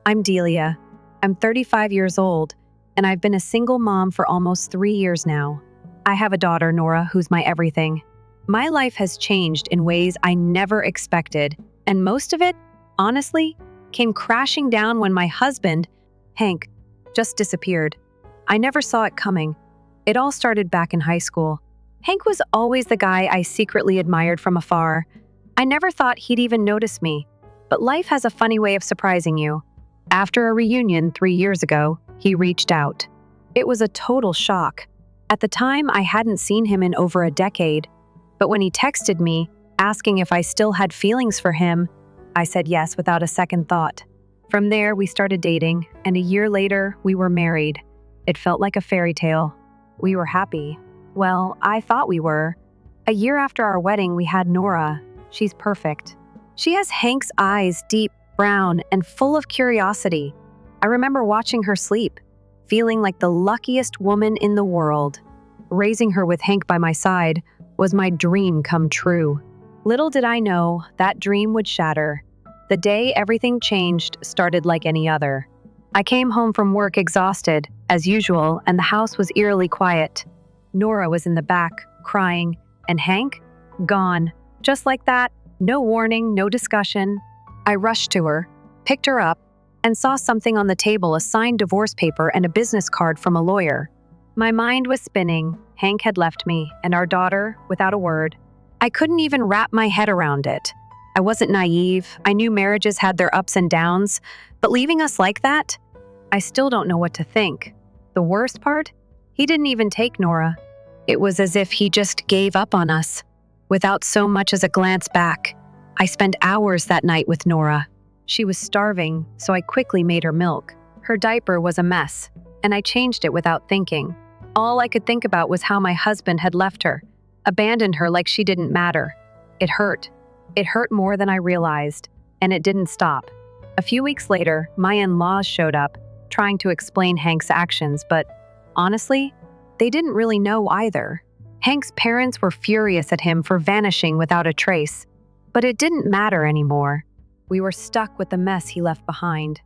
I'm Delia. I'm 35 years old, and I've been a single mom for almost 3 years now. I have a daughter, Nora, who's my everything. My life has changed in ways I never expected, and most of it, honestly, came crashing down when my husband, Hank, just disappeared. I never saw it coming. It all started back in high school. Hank was always the guy I secretly admired from afar. I never thought he'd even notice me, but life has a funny way of surprising you. After a reunion 3 years ago, he reached out. It was a total shock. At the time, I hadn't seen him in over a decade, but when he texted me, asking if I still had feelings for him, I said yes without a second thought. From there, we started dating, and a year later, we were married. It felt like a fairy tale. We were happy. Well, I thought we were. A year after our wedding, we had Nora. She's perfect. She has Hank's eyes, deep, brown, and full of curiosity. I remember watching her sleep, feeling like the luckiest woman in the world. Raising her with Hank by my side was my dream come true. Little did I know that dream would shatter. The day everything changed started like any other. I came home from work exhausted, as usual, and the house was eerily quiet. Nora was in the back, crying, and Hank? Gone. Just like that, no warning, no discussion. I rushed to her, picked her up, and saw something on the table, a signed divorce paper and a business card from a lawyer. My mind was spinning. Hank had left me, and our daughter, without a word. I couldn't even wrap my head around it. I wasn't naive. I knew marriages had their ups and downs, but leaving us like that? I still don't know what to think. The worst part? He didn't even take Nora. It was as if he just gave up on us, without so much as a glance back. I spent hours that night with Nora. She was starving, so I quickly made her milk. Her diaper was a mess, and I changed it without thinking. All I could think about was how my husband had left her, abandoned her like she didn't matter. It hurt. It hurt more than I realized, and it didn't stop. A few weeks later, my in-laws showed up, trying to explain Hank's actions, but honestly, they didn't really know either. Hank's parents were furious at him for vanishing without a trace, but it didn't matter anymore. We were stuck with the mess he left behind.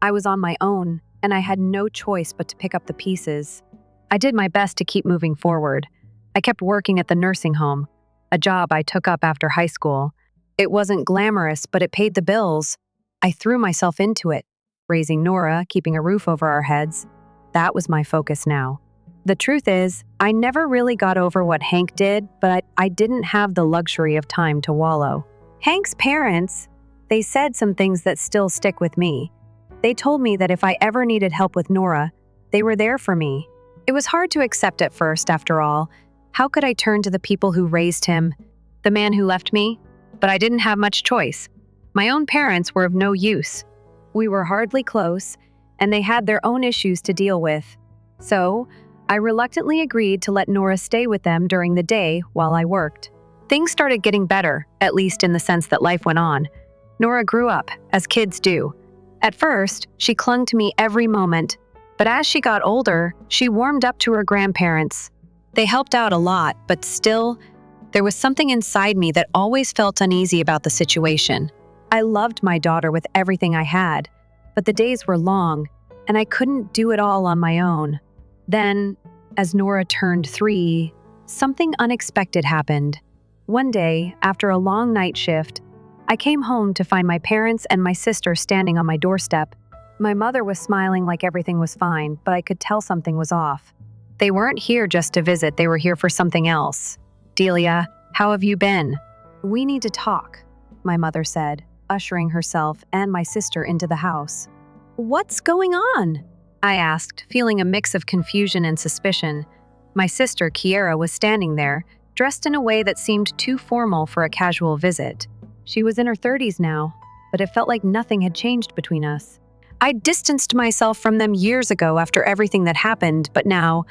I was on my own, and I had no choice but to pick up the pieces. I did my best to keep moving forward. I kept working at the nursing home, a job I took up after high school. It wasn't glamorous, but it paid the bills. I threw myself into it, raising Nora, keeping a roof over our heads. That was my focus now. The truth is, I never really got over what Hank did, but I didn't have the luxury of time to wallow. Hank's parents, they said some things that still stick with me. They told me that if I ever needed help with Nora, they were there for me. It was hard to accept at first, after all. How could I turn to the people who raised him, the man who left me? But I didn't have much choice. My own parents were of no use. We were hardly close, and they had their own issues to deal with. So, I reluctantly agreed to let Nora stay with them during the day while I worked. Things started getting better, at least in the sense that life went on. Nora grew up, as kids do. At first, she clung to me every moment, but as she got older, she warmed up to her grandparents. They helped out a lot, but still, there was something inside me that always felt uneasy about the situation. I loved my daughter with everything I had, but the days were long, and I couldn't do it all on my own. Then, as Nora turned 3, something unexpected happened. One day, after a long night shift, I came home to find my parents and my sister standing on my doorstep. My mother was smiling like everything was fine, but I could tell something was off. They weren't here just to visit, they were here for something else. "Delia, how have you been?" "We need to talk," my mother said, ushering herself and my sister into the house. "What's going on?" I asked, feeling a mix of confusion and suspicion. My sister, Kiera, was standing there, dressed in a way that seemed too formal for a casual visit. She was in her 30s now, but it felt like nothing had changed between us. I distanced myself from them years ago after everything that happened, but now,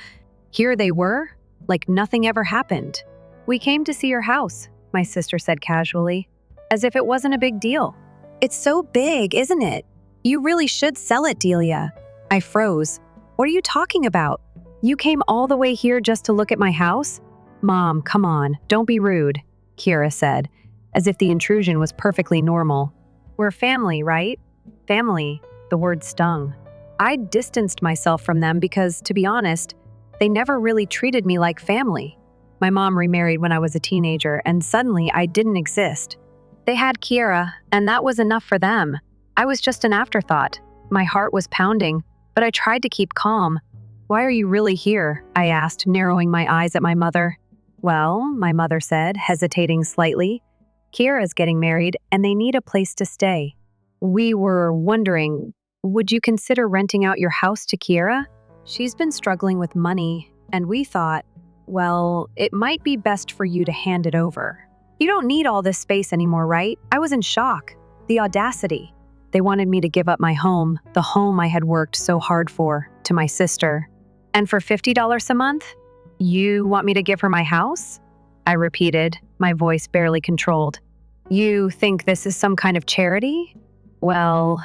here they were, like nothing ever happened. "We came to see your house," my sister said casually, as if it wasn't a big deal. "It's so big, isn't it? You really should sell it, Delia." I froze. "What are you talking about? You came all the way here just to look at my house?" "Mom, come on, don't be rude," Kiera said, as if the intrusion was perfectly normal. "We're family, right?" "Family. The word stung. I distanced myself from them because, to be honest, they never really treated me like family. My mom remarried when I was a teenager, and suddenly I didn't exist. They had Kiera, and that was enough for them. I was just an afterthought. My heart was pounding, but I tried to keep calm. "Why are you really here?" I asked, narrowing my eyes at my mother. "Well," my mother said, hesitating slightly, "Kiera's getting married, and they need a place to stay. We were wondering, would you consider renting out your house to Kiera? She's been struggling with money, and we thought, well, it might be best for you to hand it over. You don't need all this space anymore, right?" I was in shock. The audacity. They wanted me to give up my home, the home I had worked so hard for, to my sister. "And for $50 a month? You want me to give her my house?" I repeated, my voice barely controlled. "You think this is some kind of charity?" "Well,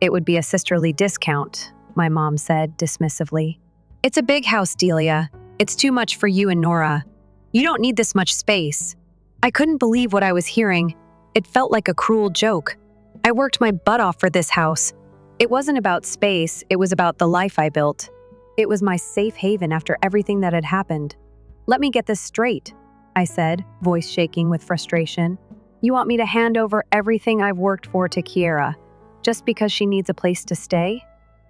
it would be a sisterly discount," my mom said dismissively. "It's a big house, Delia. It's too much for you and Nora. You don't need this much space." I couldn't believe what I was hearing. It felt like a cruel joke. I worked my butt off for this house. It wasn't about space, it was about the life I built. It was my safe haven after everything that had happened. "Let me get this straight," I said, voice shaking with frustration. "You want me to hand over everything I've worked for to Kiera, just because she needs a place to stay?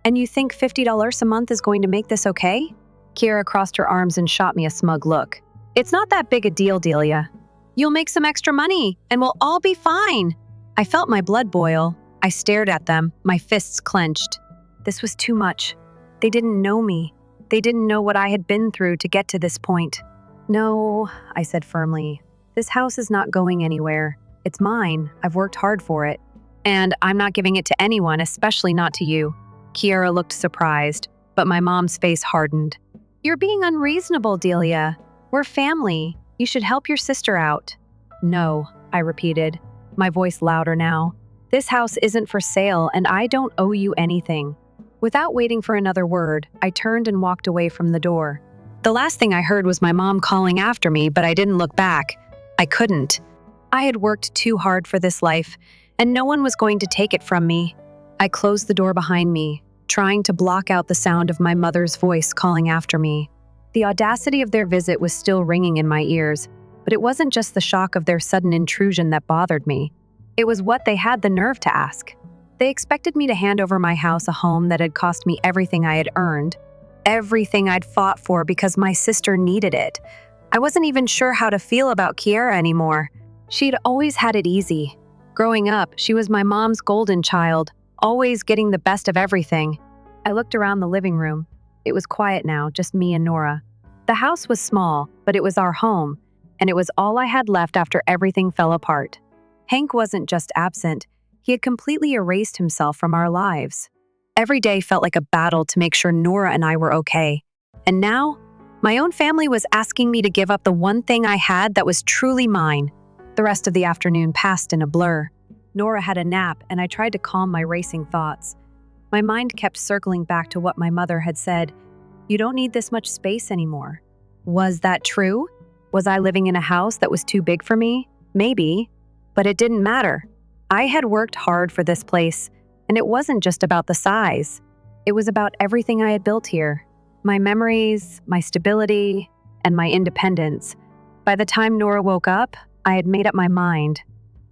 And you think $50 a month is going to make this okay?" Kiera crossed her arms and shot me a smug look. "It's not that big a deal, Delia. You'll make some extra money, and we'll all be fine." I felt my blood boil. I stared at them, my fists clenched. This was too much. They didn't know me. They didn't know what I had been through to get to this point. "No," I said firmly. "This house is not going anywhere. It's mine. I've worked hard for it. And I'm not giving it to anyone, especially not to you." Kiera looked surprised, but my mom's face hardened. "You're being unreasonable, Delia. We're family. You should help your sister out." "No," I repeated, my voice louder now. "This house isn't for sale, and I don't owe you anything." Without waiting for another word, I turned and walked away from the door. The last thing I heard was my mom calling after me, but I didn't look back. I couldn't. I had worked too hard for this life, and no one was going to take it from me. I closed the door behind me, trying to block out the sound of my mother's voice calling after me. The audacity of their visit was still ringing in my ears, but it wasn't just the shock of their sudden intrusion that bothered me. It was what they had the nerve to ask. They expected me to hand over my house, a home that had cost me everything I had earned, everything I'd fought for because my sister needed it. I wasn't even sure how to feel about Kiera anymore. She'd always had it easy. Growing up, she was my mom's golden child, always getting the best of everything. I looked around the living room. It was quiet now, just me and Nora. The house was small, but it was our home, and it was all I had left after everything fell apart. Hank wasn't just absent, he had completely erased himself from our lives. Every day felt like a battle to make sure Nora and I were okay. And now, my own family was asking me to give up the one thing I had that was truly mine. The rest of the afternoon passed in a blur. Nora had a nap, and I tried to calm my racing thoughts. My mind kept circling back to what my mother had said. "You don't need this much space anymore." Was that true? Was I living in a house that was too big for me? Maybe. But it didn't matter. I had worked hard for this place, and it wasn't just about the size. It was about everything I had built here. My memories, my stability, and my independence. By the time Nora woke up, I had made up my mind.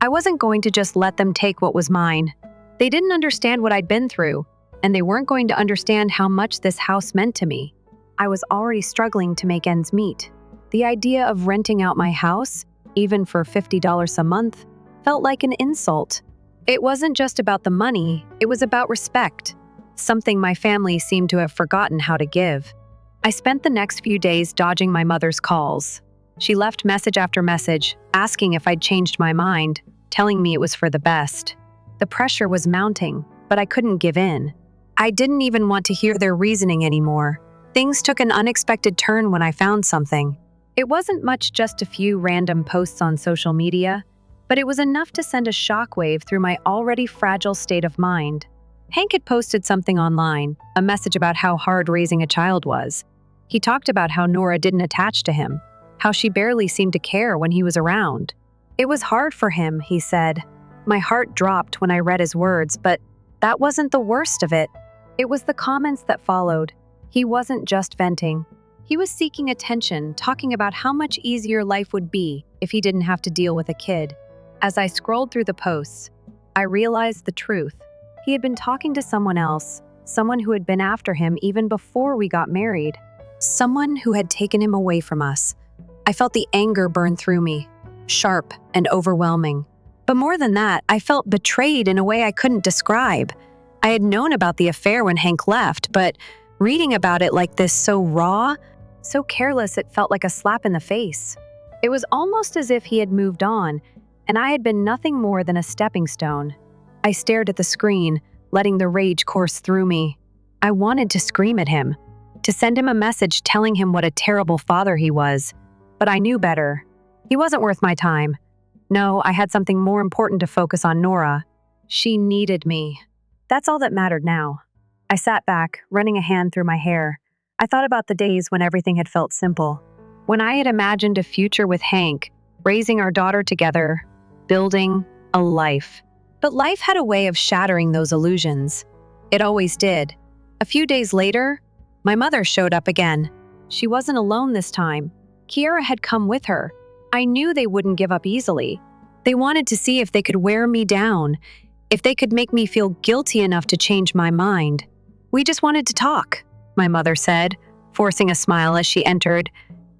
I wasn't going to just let them take what was mine. They didn't understand what I'd been through, and they weren't going to understand how much this house meant to me. I was already struggling to make ends meet. The idea of renting out my house, even for $50 a month, felt like an insult. It wasn't just about the money, it was about respect, something my family seemed to have forgotten how to give. I spent the next few days dodging my mother's calls. She left message after message, asking if I'd changed my mind, telling me it was for the best. The pressure was mounting, but I couldn't give in. I didn't even want to hear their reasoning anymore. Things took an unexpected turn when I found something. It wasn't much, just a few random posts on social media, but it was enough to send a shockwave through my already fragile state of mind. Hank had posted something online, a message about how hard raising a child was. He talked about how Nora didn't attach to him, how she barely seemed to care when he was around. It was hard for him, he said. My heart dropped when I read his words, but That wasn't the worst of it. It was the comments that followed. He wasn't just venting. He was seeking attention, talking about how much easier life would be if he didn't have to deal with a kid. As I scrolled through the posts, I realized the truth. He had been talking to someone else, someone who had been after him even before we got married. Someone who had taken him away from us. I felt the anger burn through me, sharp and overwhelming. But more than that, I felt betrayed in a way I couldn't describe. I had known about the affair when Hank left, but reading about it like this so raw, so careless, it felt like a slap in the face. It was almost as if he had moved on, and I had been nothing more than a stepping stone. I stared at the screen, letting the rage course through me. I wanted to scream at him, to send him a message telling him what a terrible father he was. But I knew better. He wasn't worth my time. No, I had something more important to focus on Nora. She needed me. That's all that mattered now. I sat back, running a hand through my hair. I thought about the days when everything had felt simple. When I had imagined a future with Hank, raising our daughter together, building a life. But life had a way of shattering those illusions. It always did. A few days later, my mother showed up again. She wasn't alone this time. Kiera had come with her. I knew they wouldn't give up easily. They wanted to see if they could wear me down, if they could make me feel guilty enough to change my mind. We just wanted to talk, my mother said, forcing a smile as she entered.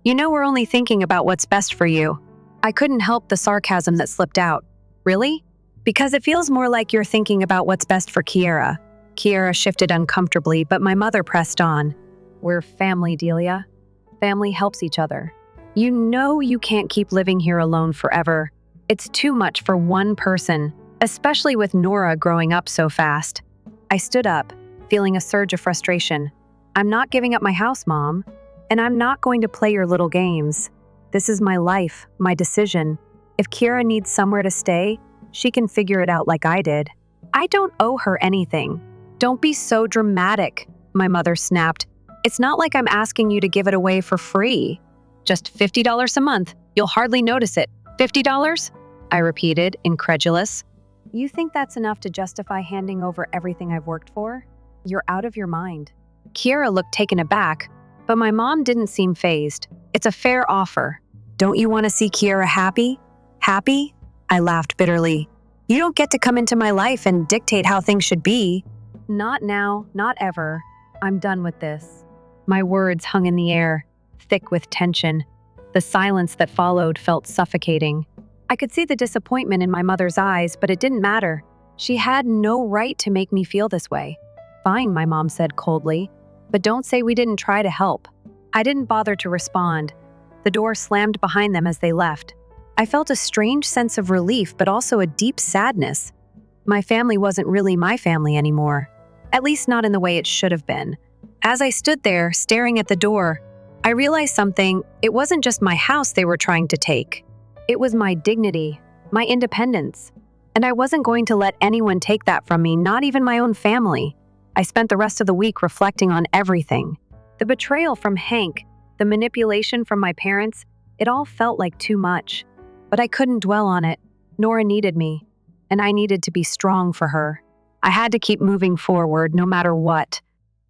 You know we're only thinking about what's best for you. I couldn't help the sarcasm that slipped out. Really? Because it feels more like you're thinking about what's best for Kiera. Kiera shifted uncomfortably, but my mother pressed on. We're family, Delia. Family helps each other. You know you can't keep living here alone forever. It's too much for one person, especially with Nora growing up so fast. I stood up, feeling a surge of frustration. I'm not giving up my house, Mom, and I'm not going to play your little games. This is my life, my decision. If Kiera needs somewhere to stay, she can figure it out like I did. I don't owe her anything. Don't be so dramatic, my mother snapped. It's not like I'm asking you to give it away for free. Just $50 a month. You'll hardly notice it. $50? I repeated, incredulous. You think that's enough to justify handing over everything I've worked for? You're out of your mind. Kiera looked taken aback, but my mom didn't seem fazed. It's a fair offer. Don't you want to see Kiera happy? Happy? I laughed bitterly. You don't get to come into my life and dictate how things should be. Not now, not ever. I'm done with this. My words hung in the air, thick with tension. The silence that followed felt suffocating. I could see the disappointment in my mother's eyes, but it didn't matter. She had no right to make me feel this way. Fine, my mom said coldly, but don't say we didn't try to help. I didn't bother to respond. The door slammed behind them as they left. I felt a strange sense of relief, but also a deep sadness. My family wasn't really my family anymore, at least not in the way it should have been. As I stood there, staring at the door, I realized something. It wasn't just my house they were trying to take. It was my dignity, my independence. And I wasn't going to let anyone take that from me, not even my own family. I spent the rest of the week reflecting on everything. The betrayal from Hank, the manipulation from my parents, it all felt like too much. But I couldn't dwell on it. Nora needed me, and I needed to be strong for her. I had to keep moving forward no matter what.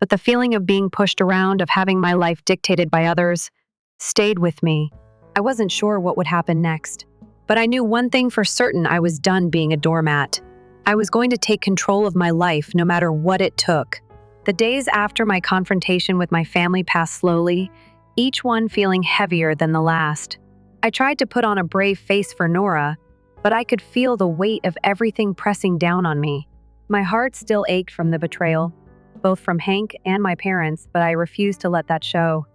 But the feeling of being pushed around, of having my life dictated by others, stayed with me. I wasn't sure what would happen next. But I knew one thing for certain: I was done being a doormat. I was going to take control of my life no matter what it took. The days after my confrontation with my family passed slowly, each one feeling heavier than the last. I tried to put on a brave face for Nora, but I could feel the weight of everything pressing down on me. My heart still ached from the betrayal, both from Hank and my parents, but I refused to let that show.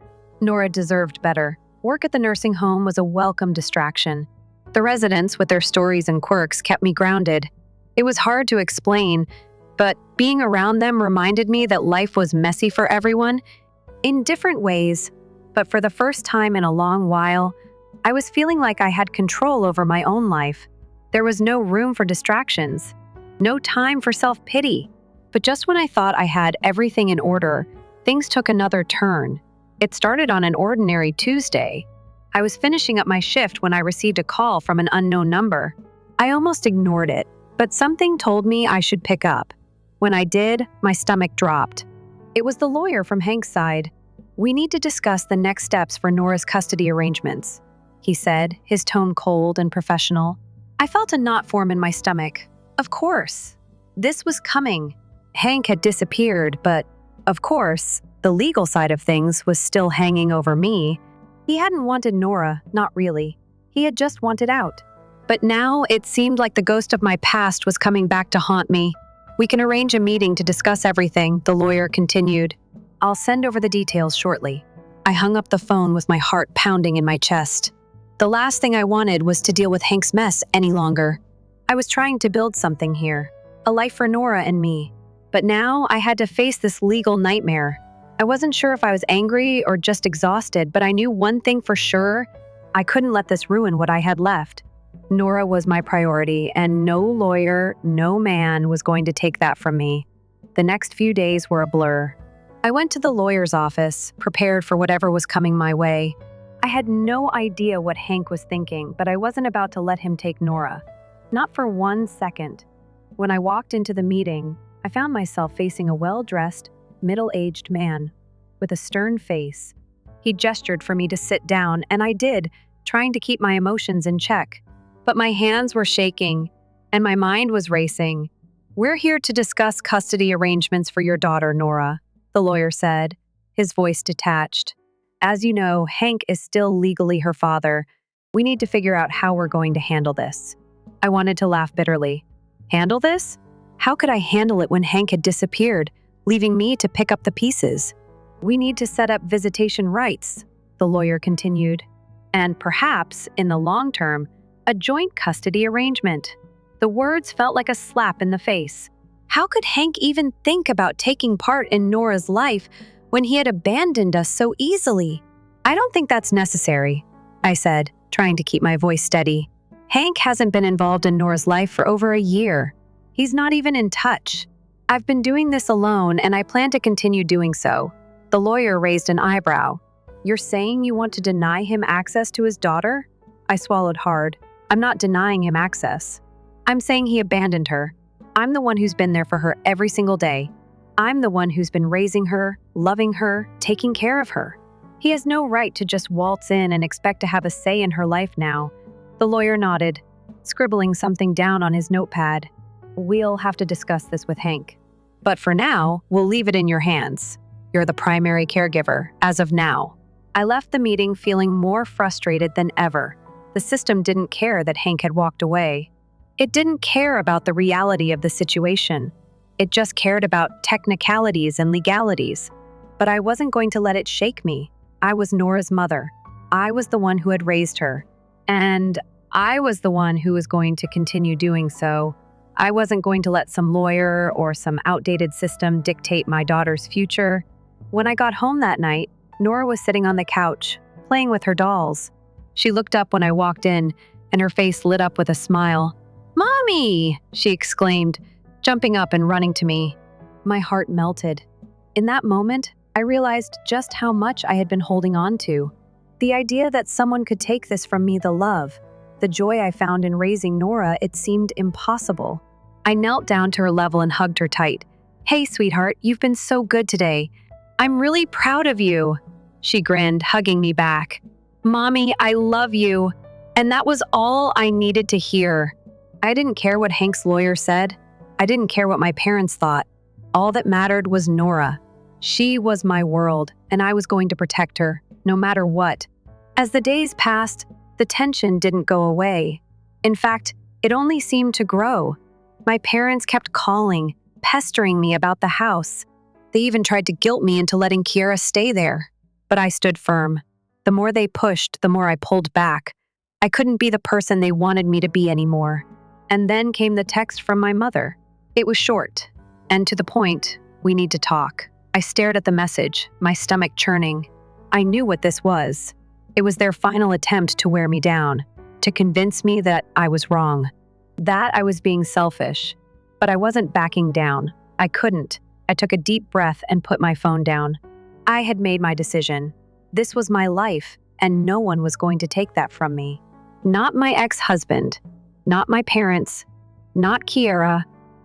Nora deserved better. Work at the nursing home was a welcome distraction. The residents, with their stories and quirks, kept me grounded. It was hard to explain, but being around them reminded me that life was messy for everyone, in different ways. But for the first time in a long while, I was feeling like I had control over my own life. There was no room for distractions, no time for self-pity. But just when I thought I had everything in order, things took another turn. It started on an ordinary Tuesday. I was finishing up my shift when I received a call from an unknown number. I almost ignored it, but something told me I should pick up. When I did, my stomach dropped. It was the lawyer from Hank's side. "We need to discuss the next steps for Nora's custody arrangements," he said, his tone cold and professional. I felt a knot form in my stomach. Of course. This was coming. Hank had disappeared, but, of course, the legal side of things was still hanging over me. He hadn't wanted Nora, not really. He had just wanted out. But now it seemed like the ghost of my past was coming back to haunt me. "We can arrange a meeting to discuss everything," the lawyer continued. "I'll send over the details shortly." I hung up the phone with my heart pounding in my chest. The last thing I wanted was to deal with Hank's mess any longer. I was trying to build something here, a life for Nora and me. But now I had to face this legal nightmare. I wasn't sure if I was angry or just exhausted, but I knew one thing for sure: I couldn't let this ruin what I had left. Nora was my priority, and no lawyer, no man was going to take that from me. The next few days were a blur. I went to the lawyer's office, prepared for whatever was coming my way. I had no idea what Hank was thinking, but I wasn't about to let him take Nora. Not for 1 second. When I walked into the meeting, I found myself facing a well-dressed, middle-aged man with a stern face. He gestured for me to sit down, and I did, trying to keep my emotions in check. But my hands were shaking, and my mind was racing. "We're here to discuss custody arrangements for your daughter, Nora," the lawyer said, his voice detached. "As you know, Hank is still legally her father. We need to figure out how we're going to handle this." I wanted to laugh bitterly. Handle this? How could I handle it when Hank had disappeared, leaving me to pick up the pieces? "We need to set up visitation rights," the lawyer continued. "And perhaps, in the long term, a joint custody arrangement." The words felt like a slap in the face. How could Hank even think about taking part in Nora's life when he had abandoned us so easily? "I don't think that's necessary," I said, trying to keep my voice steady. "Hank hasn't been involved in Nora's life for over a year. He's not even in touch. I've been doing this alone, and I plan to continue doing so." The lawyer raised an eyebrow. "You're saying you want to deny him access to his daughter?" I swallowed hard. "I'm not denying him access. I'm saying he abandoned her. I'm the one who's been there for her every single day. I'm the one who's been raising her, loving her, taking care of her. He has no right to just waltz in and expect to have a say in her life now." The lawyer nodded, scribbling something down on his notepad. "We'll have to discuss this with Hank. But for now, we'll leave it in your hands. You're the primary caregiver, as of now." I left the meeting feeling more frustrated than ever. The system didn't care that Hank had walked away. It didn't care about the reality of the situation. It just cared about technicalities and legalities. But I wasn't going to let it shake me. I was Nora's mother. I was the one who had raised her. And I was the one who was going to continue doing so. I wasn't going to let some lawyer or some outdated system dictate my daughter's future. When I got home that night, Nora was sitting on the couch, playing with her dolls. She looked up when I walked in, and her face lit up with a smile. "Mommy!" she exclaimed, jumping up and running to me. My heart melted. In that moment, I realized just how much I had been holding on to. The idea that someone could take this from me, the love, the joy I found in raising Nora, it seemed impossible. I knelt down to her level and hugged her tight. "Hey, sweetheart, you've been so good today. I'm really proud of you." She grinned, hugging me back. "Mommy, I love you." And that was all I needed to hear. I didn't care what Hank's lawyer said. I didn't care what my parents thought. All that mattered was Nora. She was my world, and I was going to protect her, no matter what. As the days passed, the tension didn't go away. In fact, it only seemed to grow. My parents kept calling, pestering me about the house. They even tried to guilt me into letting Kiera stay there. But I stood firm. The more they pushed, the more I pulled back. I couldn't be the person they wanted me to be anymore. And then came the text from my mother. It was short, and to the point, "We need to talk." I stared at the message, my stomach churning. I knew what this was. It was their final attempt to wear me down, to convince me that I was wrong, that I was being selfish. But I wasn't backing down. I couldn't. I took a deep breath and put my phone down. I had made my decision. This was my life, and no one was going to take that from me. Not my ex-husband, not my parents, not Kiera.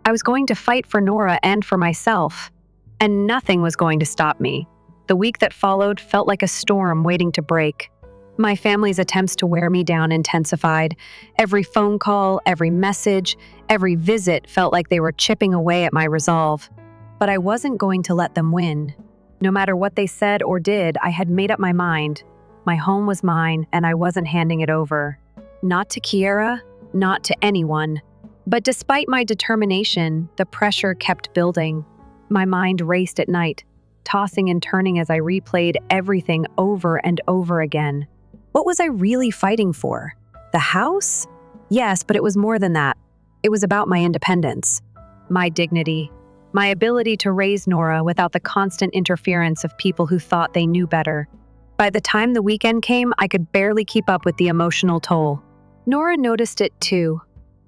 I was going to fight for Nora and for myself, and nothing was going to stop me. The week that followed felt like a storm waiting to break. My family's attempts to wear me down intensified. Every phone call, every message, every visit felt like they were chipping away at my resolve. But I wasn't going to let them win. No matter what they said or did, I had made up my mind. My home was mine, and I wasn't handing it over. Not to Kiera, not to anyone. But despite my determination, the pressure kept building. My mind raced at night, tossing and turning as I replayed everything over and over again. What was I really fighting for? The house? Yes, but it was more than that. It was about my independence, my dignity, my ability to raise Nora without the constant interference of people who thought they knew better. By the time the weekend came, I could barely keep up with the emotional toll. Nora noticed it too.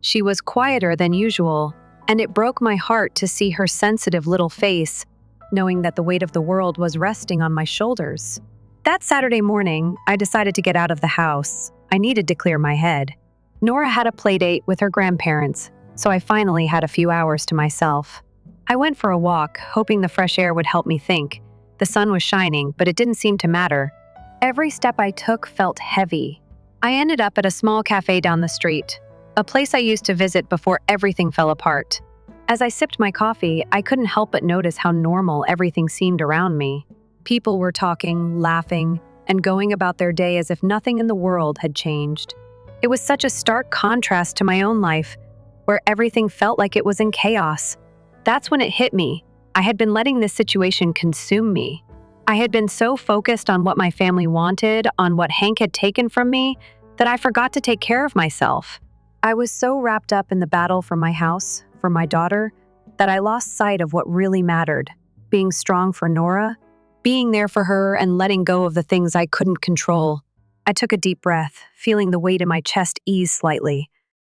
She was quieter than usual, and it broke my heart to see her sensitive little face, knowing that the weight of the world was resting on my shoulders. That Saturday morning, I decided to get out of the house. I needed to clear my head. Nora had a playdate with her grandparents, so I finally had a few hours to myself. I went for a walk, hoping the fresh air would help me think. The sun was shining, but it didn't seem to matter. Every step I took felt heavy. I ended up at a small cafe down the street, a place I used to visit before everything fell apart. As I sipped my coffee, I couldn't help but notice how normal everything seemed around me. People were talking, laughing, and going about their day as if nothing in the world had changed. It was such a stark contrast to my own life, where everything felt like it was in chaos. That's when it hit me. I had been letting this situation consume me. I had been so focused on what my family wanted, on what Hank had taken from me, that I forgot to take care of myself. I was so wrapped up in the battle for my house, for my daughter, that I lost sight of what really mattered: being strong for Nora, being there for her, and letting go of the things I couldn't control. I took a deep breath, feeling the weight in my chest ease slightly.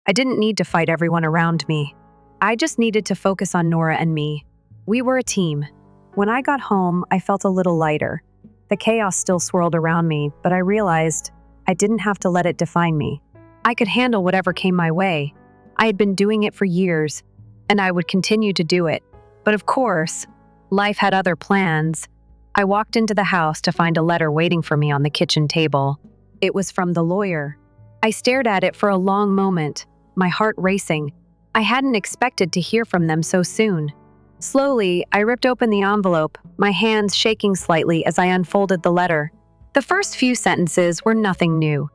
I didn't need to fight everyone around me. I just needed to focus on Nora and me. We were a team. When I got home, I felt a little lighter. The chaos still swirled around me, but I realized I didn't have to let it define me. I could handle whatever came my way. I had been doing it for years, and I would continue to do it. But of course, life had other plans. I walked into the house to find a letter waiting for me on the kitchen table. It was from the lawyer. I stared at it for a long moment, my heart racing. I hadn't expected to hear from them so soon. Slowly, I ripped open the envelope, my hands shaking slightly as I unfolded the letter. The first few sentences were nothing new.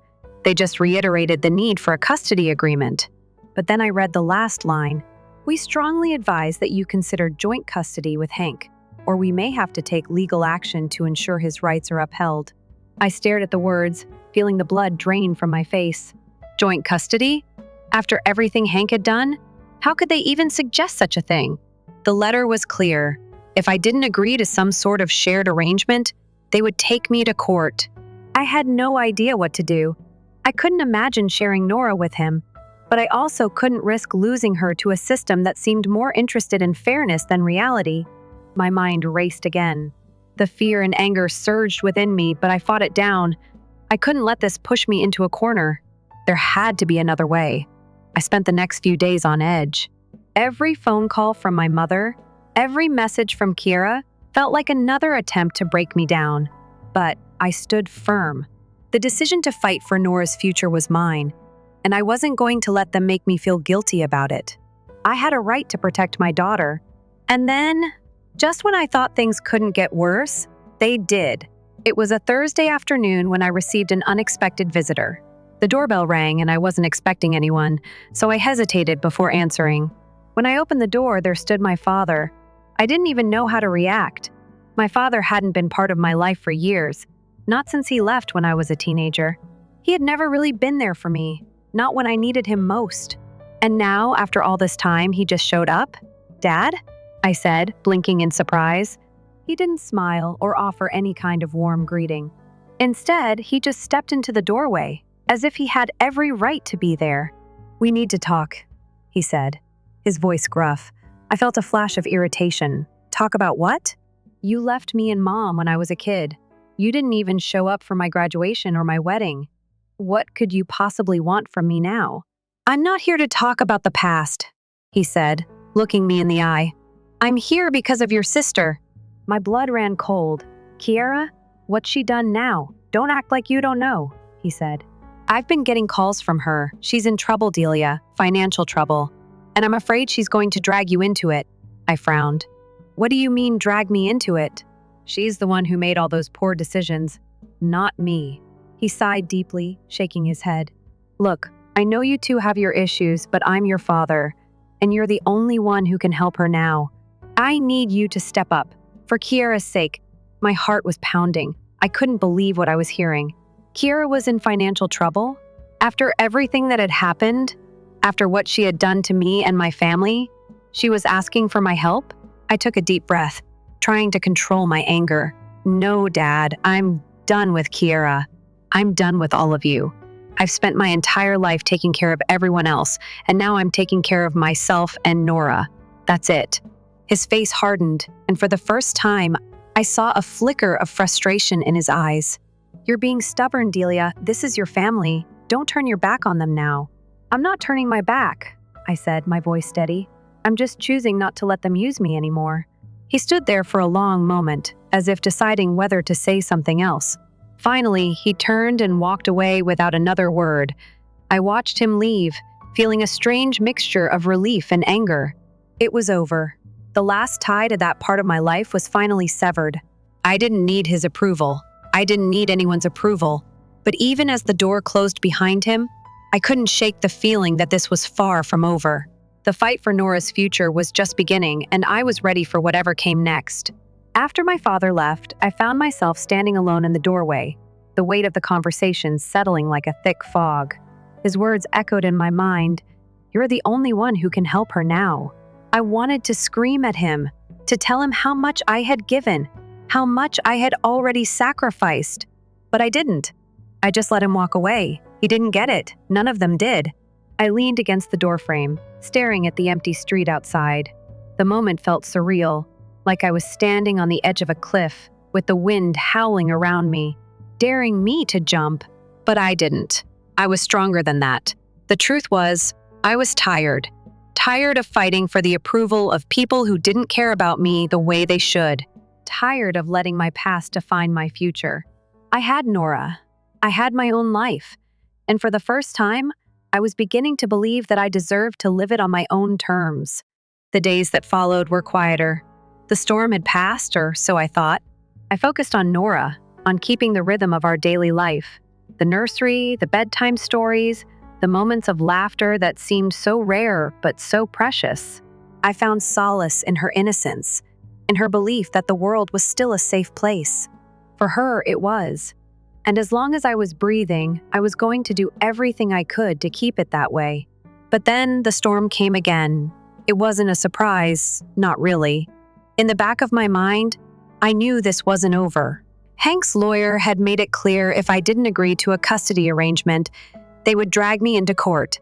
They just reiterated the need for a custody agreement. But then I read the last line. "We strongly advise that you consider joint custody with Hank, or we may have to take legal action to ensure his rights are upheld." I stared at the words, feeling the blood drain from my face. Joint custody? After everything Hank had done? How could they even suggest such a thing? The letter was clear. If I didn't agree to some sort of shared arrangement, they would take me to court. I had no idea what to do. I couldn't imagine sharing Nora with him, but I also couldn't risk losing her to a system that seemed more interested in fairness than reality. My mind raced again. The fear and anger surged within me, but I fought it down. I couldn't let this push me into a corner. There had to be another way. I spent the next few days on edge. Every phone call from my mother, every message from Kiera felt like another attempt to break me down. But I stood firm. The decision to fight for Nora's future was mine, and I wasn't going to let them make me feel guilty about it. I had a right to protect my daughter. And then, just when I thought things couldn't get worse, they did. It was a Thursday afternoon when I received an unexpected visitor. The doorbell rang and I wasn't expecting anyone, so I hesitated before answering. When I opened the door, there stood my father. I didn't even know how to react. My father hadn't been part of my life for years, not since he left when I was a teenager. He had never really been there for me, not when I needed him most. And now, after all this time, he just showed up? "Dad?" I said, blinking in surprise. He didn't smile or offer any kind of warm greeting. Instead, he just stepped into the doorway, as if he had every right to be there. "We need to talk," he said, his voice gruff. I felt a flash of irritation. "Talk about what?" "You left me and Mom when I was a kid. You didn't even show up for my graduation or my wedding. What could you possibly want from me now?" "I'm not here to talk about the past," he said, looking me in the eye. "I'm here because of your sister." My blood ran cold. "Kiera? What's she done now? Don't act like you don't know," he said. "I've been getting calls from her. She's in trouble, Delia, financial trouble. And I'm afraid she's going to drag you into it." I frowned. "What do you mean, drag me into it?" "She's the one who made all those poor decisions, not me." He sighed deeply, shaking his head. "Look, I know you two have your issues, but I'm your father, and you're the only one who can help her now. I need you to step up. For Kiera's sake." My heart was pounding. I couldn't believe what I was hearing. Kiera was in financial trouble? After everything that had happened? After what she had done to me and my family? She was asking for my help? I took a deep breath, trying to control my anger. "No, Dad, I'm done with Kiera. I'm done with all of you. I've spent my entire life taking care of everyone else, and now I'm taking care of myself and Nora. That's it." His face hardened, and for the first time, I saw a flicker of frustration in his eyes. "You're being stubborn, Delia. This is your family. Don't turn your back on them now." "I'm not turning my back," I said, my voice steady. "I'm just choosing not to let them use me anymore." He stood there for a long moment, as if deciding whether to say something else. Finally, he turned and walked away without another word. I watched him leave, feeling a strange mixture of relief and anger. It was over. The last tie to that part of my life was finally severed. I didn't need his approval. I didn't need anyone's approval. But even as the door closed behind him, I couldn't shake the feeling that this was far from over. The fight for Nora's future was just beginning, and I was ready for whatever came next. After my father left, I found myself standing alone in the doorway, the weight of the conversation settling like a thick fog. His words echoed in my mind, "You're the only one who can help her now." I wanted to scream at him, to tell him how much I had given, how much I had already sacrificed. But I didn't. I just let him walk away. He didn't get it. None of them did. I leaned against the doorframe, staring at the empty street outside. The moment felt surreal, like I was standing on the edge of a cliff, with the wind howling around me, daring me to jump. But I didn't. I was stronger than that. The truth was, I was tired. Tired of fighting for the approval of people who didn't care about me the way they should. Tired of letting my past define my future. I had Nora. I had my own life. And for the first time, I was beginning to believe that I deserved to live it on my own terms. The days that followed were quieter. The storm had passed, or so I thought. I focused on Nora, on keeping the rhythm of our daily life. The nursery, the bedtime stories, the moments of laughter that seemed so rare but so precious. I found solace in her innocence, in her belief that the world was still a safe place. For her, it was. And as long as I was breathing, I was going to do everything I could to keep it that way. But then the storm came again. It wasn't a surprise, not really. In the back of my mind, I knew this wasn't over. Hank's lawyer had made it clear if I didn't agree to a custody arrangement, they would drag me into court.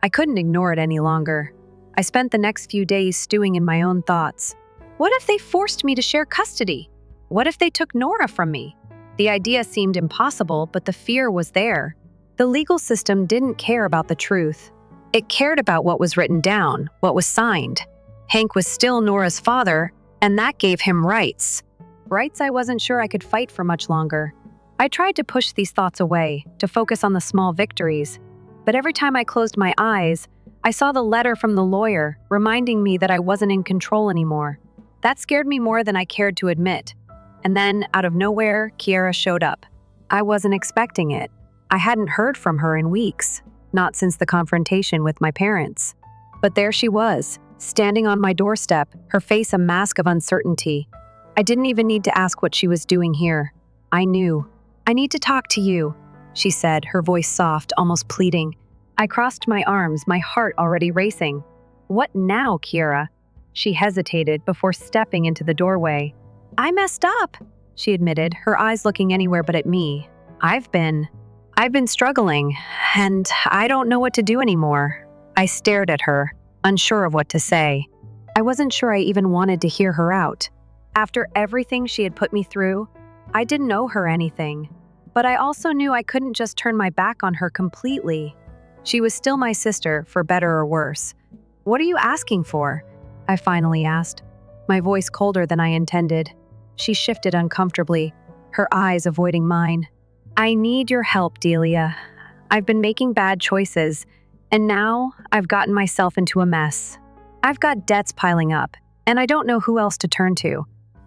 I couldn't ignore it any longer. I spent the next few days stewing in my own thoughts. What if they forced me to share custody? What if they took Nora from me? The idea seemed impossible, but the fear was there. The legal system didn't care about the truth. It cared about what was written down, what was signed. Hank was still Nora's father, and that gave him rights. Rights I wasn't sure I could fight for much longer. I tried to push these thoughts away, to focus on the small victories. But every time I closed my eyes, I saw the letter from the lawyer, reminding me that I wasn't in control anymore. That scared me more than I cared to admit. And then, out of nowhere, Kiera showed up. I wasn't expecting it. I hadn't heard from her in weeks, not since the confrontation with my parents. But there she was, standing on my doorstep, her face a mask of uncertainty. I didn't even need to ask what she was doing here. I knew. "I need to talk to you," she said, her voice soft, almost pleading. I crossed my arms, my heart already racing. "What now, Kiera?" She hesitated before stepping into the doorway. "I messed up," she admitted, her eyes looking anywhere but at me. I've been struggling, and I don't know what to do anymore." I stared at her, unsure of what to say. I wasn't sure I even wanted to hear her out. After everything she had put me through, I didn't owe her anything. But I also knew I couldn't just turn my back on her completely. She was still my sister, for better or worse. "What are you asking for?" I finally asked, my voice colder than I intended. She shifted uncomfortably, her eyes avoiding mine. I need your help, Delia. I've been making bad choices, and now I've gotten myself into a mess. I've got debts piling up, and I don't know who else to turn to.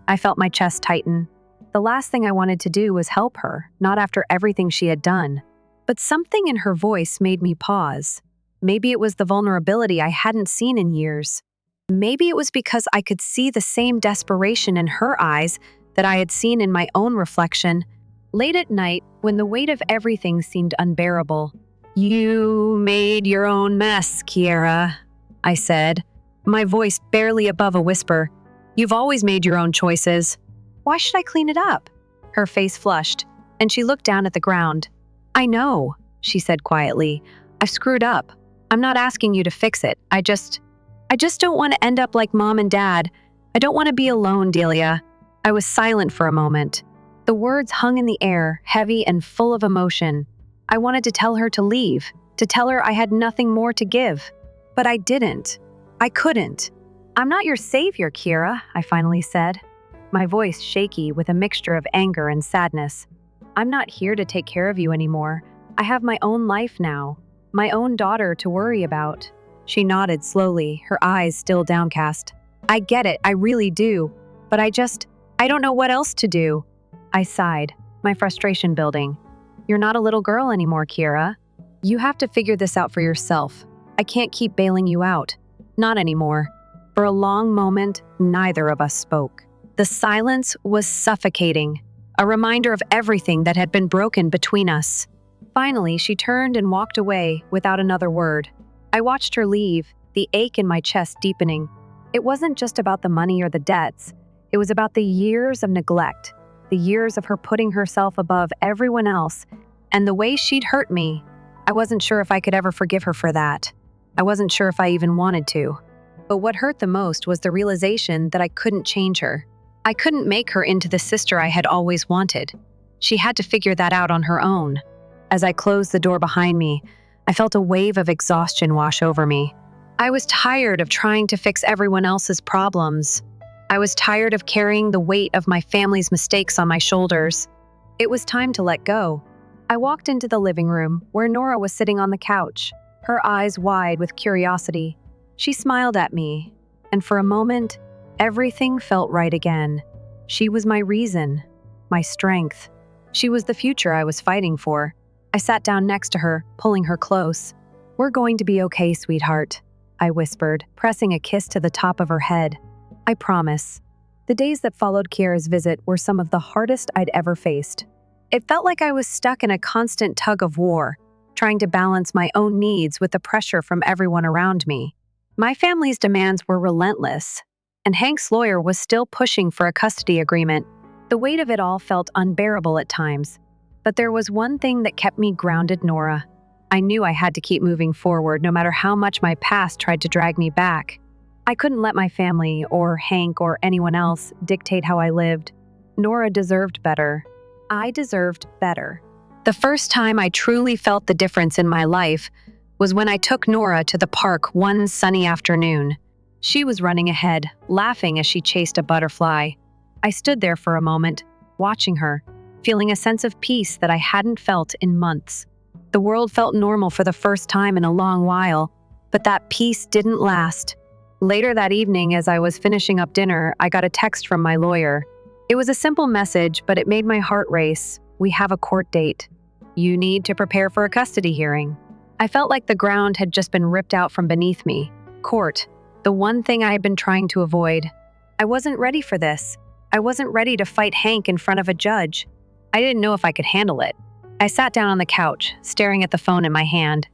I felt my chest tighten. The last thing I wanted to do was help her, not after everything she had done. But something in her voice made me pause. Maybe it was the vulnerability I hadn't seen in years. Maybe it was because I could see the same desperation in her eyes that I had seen in my own reflection. Late at night, when the weight of everything seemed unbearable, "You made your own mess, Kiera," I said, my voice barely above a whisper. "You've always made your own choices. Why should I clean it up?" Her face flushed, and she looked down at the ground. "I know," she said quietly. "I've screwed up. I'm not asking you to fix it. I just don't want to end up like Mom and Dad. I don't want to be alone, Delia." I was silent for a moment. The words hung in the air, heavy and full of emotion. I wanted to tell her to leave, to tell her I had nothing more to give. But I didn't. I couldn't. "I'm not your savior, Kiera," I finally said, my voice shaky with a mixture of anger and sadness. "I'm not here to take care of you anymore. I have my own life now, my own daughter to worry about." She nodded slowly, her eyes still downcast. "I get it, I really do. But I don't know what else to do." I sighed, my frustration building. "You're not a little girl anymore, Kiera. You have to figure this out for yourself. I can't keep bailing you out. Not anymore." For a long moment, neither of us spoke. The silence was suffocating, a reminder of everything that had been broken between us. Finally, she turned and walked away without another word. I watched her leave, the ache in my chest deepening. It wasn't just about the money or the debts. It was about the years of neglect, the years of her putting herself above everyone else, and the way she'd hurt me. I wasn't sure if I could ever forgive her for that. I wasn't sure if I even wanted to. But what hurt the most was the realization that I couldn't change her. I couldn't make her into the sister I had always wanted. She had to figure that out on her own. As I closed the door behind me, I felt a wave of exhaustion wash over me. I was tired of trying to fix everyone else's problems. I was tired of carrying the weight of my family's mistakes on my shoulders. It was time to let go. I walked into the living room, where Nora was sitting on the couch, her eyes wide with curiosity. She smiled at me, and for a moment, everything felt right again. She was my reason, my strength. She was the future I was fighting for. I sat down next to her, pulling her close. "We're going to be okay, sweetheart," I whispered, pressing a kiss to the top of her head. "I promise." The days that followed Kiera's visit were some of the hardest I'd ever faced. It felt like I was stuck in a constant tug of war, trying to balance my own needs with the pressure from everyone around me. My family's demands were relentless, and Hank's lawyer was still pushing for a custody agreement. The weight of it all felt unbearable at times. But there was one thing that kept me grounded, Nora. I knew I had to keep moving forward no matter how much my past tried to drag me back. I couldn't let my family, or Hank, or anyone else dictate how I lived. Nora deserved better. I deserved better. The first time I truly felt the difference in my life was when I took Nora to the park one sunny afternoon. She was running ahead, laughing as she chased a butterfly. I stood there for a moment, watching her, feeling a sense of peace that I hadn't felt in months. The world felt normal for the first time in a long while, but that peace didn't last. Later that evening, as I was finishing up dinner, I got a text from my lawyer. It was a simple message, but it made my heart race. "We have a court date. You need to prepare for a custody hearing." I felt like the ground had just been ripped out from beneath me. Court, the one thing I had been trying to avoid. I wasn't ready for this. I wasn't ready to fight Hank in front of a judge. I didn't know if I could handle it. I sat down on the couch, staring at the phone in my hand.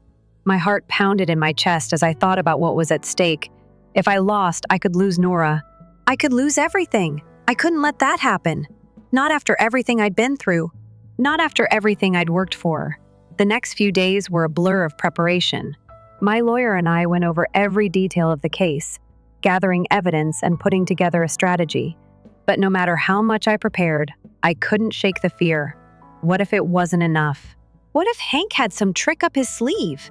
My heart pounded in my chest as I thought about what was at stake. If I lost, I could lose Nora. I could lose everything. I couldn't let that happen. Not after everything I'd been through. Not after everything I'd worked for. The next few days were a blur of preparation. My lawyer and I went over every detail of the case, gathering evidence and putting together a strategy. But no matter how much I prepared, I couldn't shake the fear. What if it wasn't enough? What if Hank had some trick up his sleeve?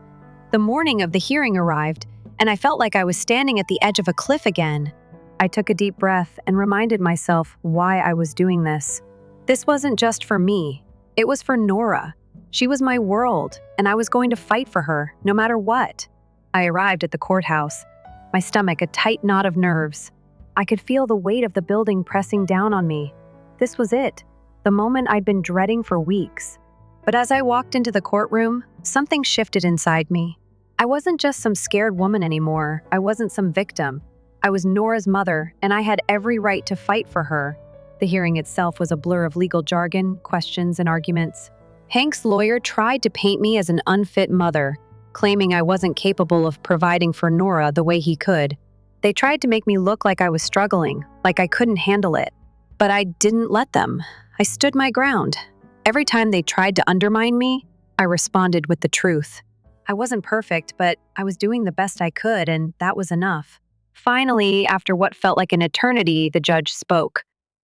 The morning of the hearing arrived, and I felt like I was standing at the edge of a cliff again. I took a deep breath and reminded myself why I was doing this. This wasn't just for me. It was for Nora. She was my world, and I was going to fight for her, no matter what. I arrived at the courthouse, my stomach a tight knot of nerves. I could feel the weight of the building pressing down on me. This was it, the moment I'd been dreading for weeks. But as I walked into the courtroom, something shifted inside me. I wasn't just some scared woman anymore. I wasn't some victim. I was Nora's mother, and I had every right to fight for her. The hearing itself was a blur of legal jargon, questions, and arguments. Hank's lawyer tried to paint me as an unfit mother, claiming I wasn't capable of providing for Nora the way he could. They tried to make me look like I was struggling, like I couldn't handle it. But I didn't let them. I stood my ground. Every time they tried to undermine me, I responded with the truth. I wasn't perfect, but I was doing the best I could, and that was enough. Finally, after what felt like an eternity, the judge spoke.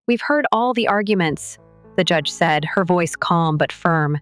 "We've heard all the arguments," the judge said, her voice calm but firm.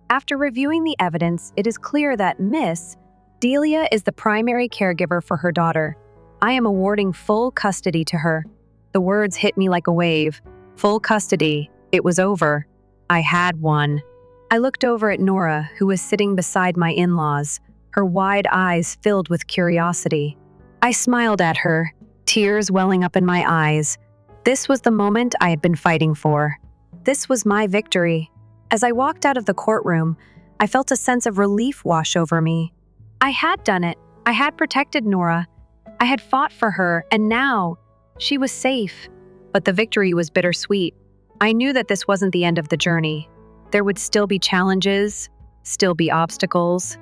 "After reviewing the evidence, it is clear that Miss Delia is the primary caregiver for her daughter. I am awarding full custody to her." The words hit me like a wave. Full custody. It was over. I had one. I looked over at Nora, who was sitting beside my in-laws, her wide eyes filled with curiosity. I smiled at her, tears welling up in my eyes. This was the moment I had been fighting for. This was my victory. As I walked out of the courtroom, I felt a sense of relief wash over me. I had done it. I had protected Nora. I had fought for her, and now she was safe. But the victory was bittersweet. I knew that this wasn't the end of the journey. There would still be challenges, still be obstacles.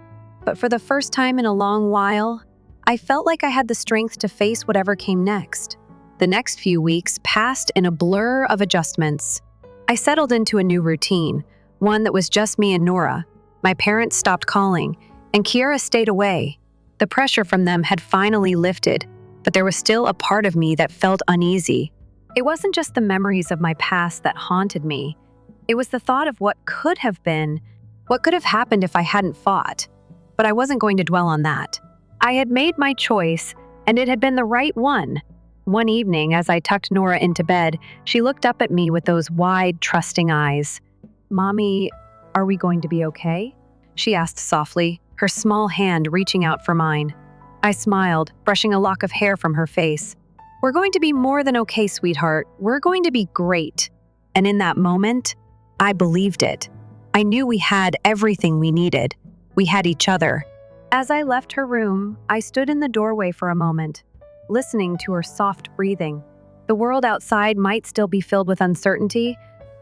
But for the first time in a long while, I felt like I had the strength to face whatever came next. The next few weeks passed in a blur of adjustments. I settled into a new routine, one that was just me and Nora. My parents stopped calling, and Kiara stayed away. The pressure from them had finally lifted, but there was still a part of me that felt uneasy. It wasn't just the memories of my past that haunted me. It was the thought of what could have been, what could have happened if I hadn't fought. But I wasn't going to dwell on that. I had made my choice, and it had been the right one. One evening, as I tucked Nora into bed, she looked up at me with those wide, trusting eyes. "Mommy, are we going to be okay?" she asked softly, her small hand reaching out for mine. I smiled, brushing a lock of hair from her face. "We're going to be more than okay, sweetheart. We're going to be great." And in that moment, I believed it. I knew we had everything we needed. We had each other. As I left her room, I stood in the doorway for a moment, listening to her soft breathing. The world outside might still be filled with uncertainty,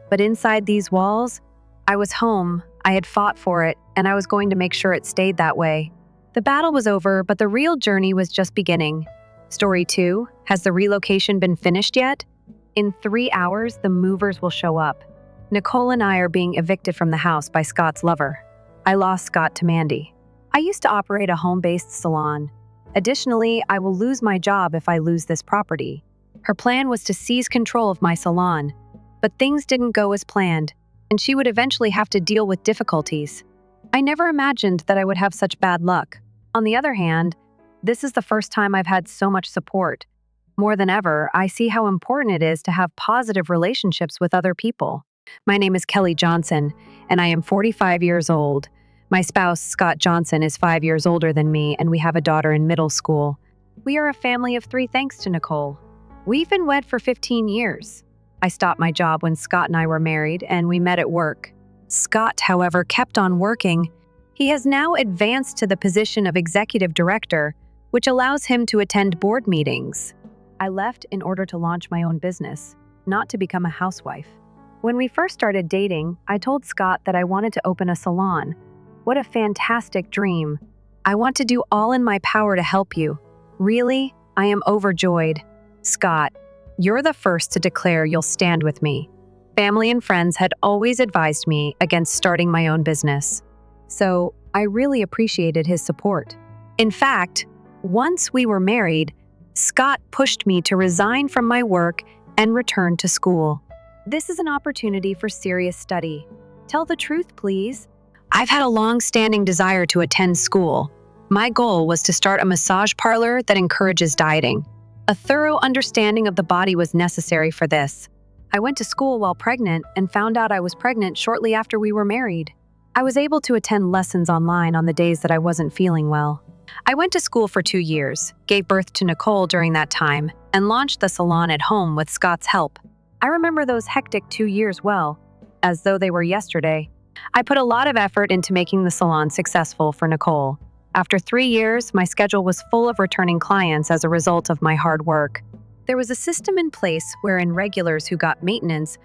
but inside these walls, I was home, I had fought for it, and I was going to make sure it stayed that way. The battle was over, but the real journey was just beginning. Story 2, has the relocation been finished yet? In 3 hours, the movers will show up. Nicole and I are being evicted from the house by Scott's lover. I lost Scott to Mandy. I used to operate a home-based salon. Additionally, I will lose my job if I lose this property. Her plan was to seize control of my salon, but things didn't go as planned, and she would eventually have to deal with difficulties. I never imagined that I would have such bad luck. On the other hand, this is the first time I've had so much support. More than ever, I see how important it is to have positive relationships with other people. My name is Kelly Johnson, and I am 45 years old. My spouse, Scott Johnson, is 5 years older than me, and we have a daughter in middle school. We are a family of 3 thanks to Nicole. We've been wed for 15 years. I stopped my job when Scott and I were married, and we met at work. Scott, however, kept on working. He has now advanced to the position of executive director, which allows him to attend board meetings. I left in order to launch my own business, not to become a housewife. When we first started dating, I told Scott that I wanted to open a salon. What a fantastic dream. I want to do all in my power to help you. Really, I am overjoyed. Scott, you're the first to declare you'll stand with me. Family and friends had always advised me against starting my own business. So I really appreciated his support. In fact, once we were married, Scott pushed me to resign from my work and return to school. This is an opportunity for serious study. Tell the truth, please. I've had a long-standing desire to attend school. My goal was to start a massage parlor that encourages dieting. A thorough understanding of the body was necessary for this. I went to school while pregnant and found out I was pregnant shortly after we were married. I was able to attend lessons online on the days that I wasn't feeling well. I went to school for 2 years, gave birth to Nicole during that time, and launched the salon at home with Scott's help. I remember those hectic 2 years well, as though they were yesterday. I put a lot of effort into making the salon successful for Nicole. After 3 years, my schedule was full of returning clients as a result of my hard work. There was a system in place wherein regulars who got maintenance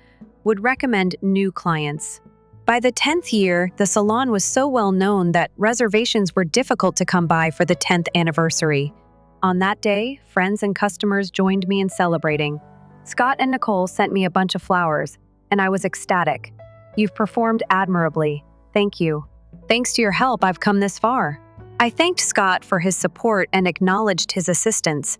would recommend new clients. By the 10th year, the salon was so well known that reservations were difficult to come by for the 10th anniversary. On that day, friends and customers joined me in celebrating. Scott and Nicole sent me a bunch of flowers, and I was ecstatic. You've performed admirably. Thank you. Thanks to your help, I've come this far. I thanked Scott for his support and acknowledged his assistance.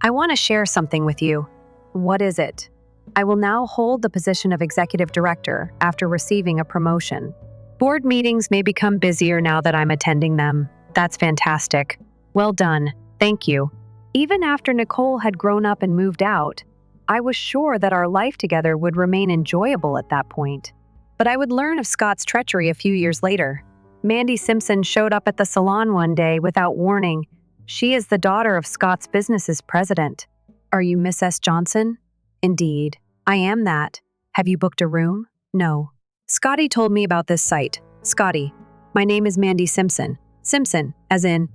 I want to share something with you. What is it? I will now hold the position of executive director after receiving a promotion. Board meetings may become busier now that I'm attending them. That's fantastic. Well done. Thank you. Even after Nicole had grown up and moved out, I was sure that our life together would remain enjoyable at that point. But I would learn of Scott's treachery a few years later. Mandy Simpson showed up at the salon one day without warning. She is the daughter of Scott's business's president. Are you Miss S. Johnson? Indeed, I am that. Have you booked a room? No. Scotty told me about this site. Scotty, my name is Mandy Simpson. Simpson, as in.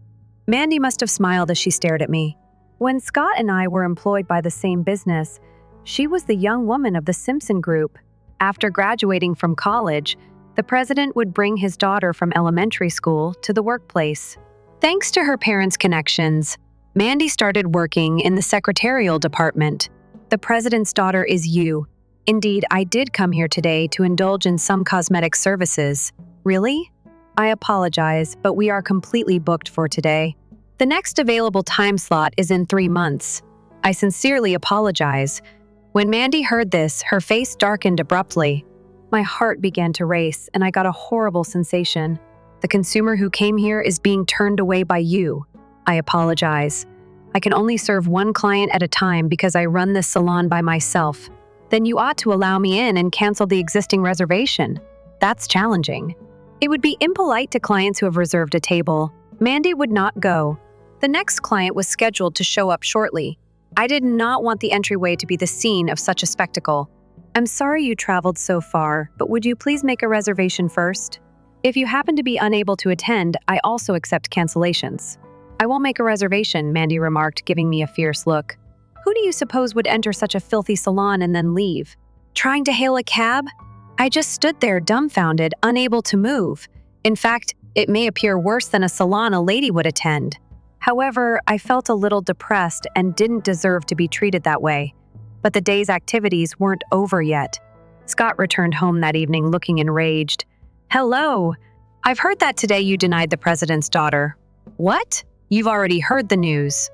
Mandy must have smiled as she stared at me. When Scott and I were employed by the same business, she was the young woman of the Simpson Group. After graduating from college, the president would bring his daughter from elementary school to the workplace. Thanks to her parents' connections, Mandy started working in the secretarial department. The president's daughter is you. Indeed, I did come here today to indulge in some cosmetic services. Really? I apologize, but we are completely booked for today. The next available time slot is in 3 months. I sincerely apologize. When Mandy heard this, her face darkened abruptly. My heart began to race, and I got a horrible sensation. The consumer who came here is being turned away by you. I apologize. I can only serve one client at a time because I run this salon by myself. Then you ought to allow me in and cancel the existing reservation. That's challenging. It would be impolite to clients who have reserved a table. Mandy would not go. The next client was scheduled to show up shortly. I did not want the entryway to be the scene of such a spectacle. I'm sorry you traveled so far, but would you please make a reservation first? If you happen to be unable to attend, I also accept cancellations. I won't make a reservation, Mandy remarked, giving me a fierce look. Who do you suppose would enter such a filthy salon and then leave? Trying to hail a cab? I just stood there dumbfounded, unable to move. In fact, it may appear worse than a salon a lady would attend. However, I felt a little depressed and didn't deserve to be treated that way. But the day's activities weren't over yet. Scott returned home that evening looking enraged. Hello! I've heard that today you denied the president's daughter. What? You've already heard the news.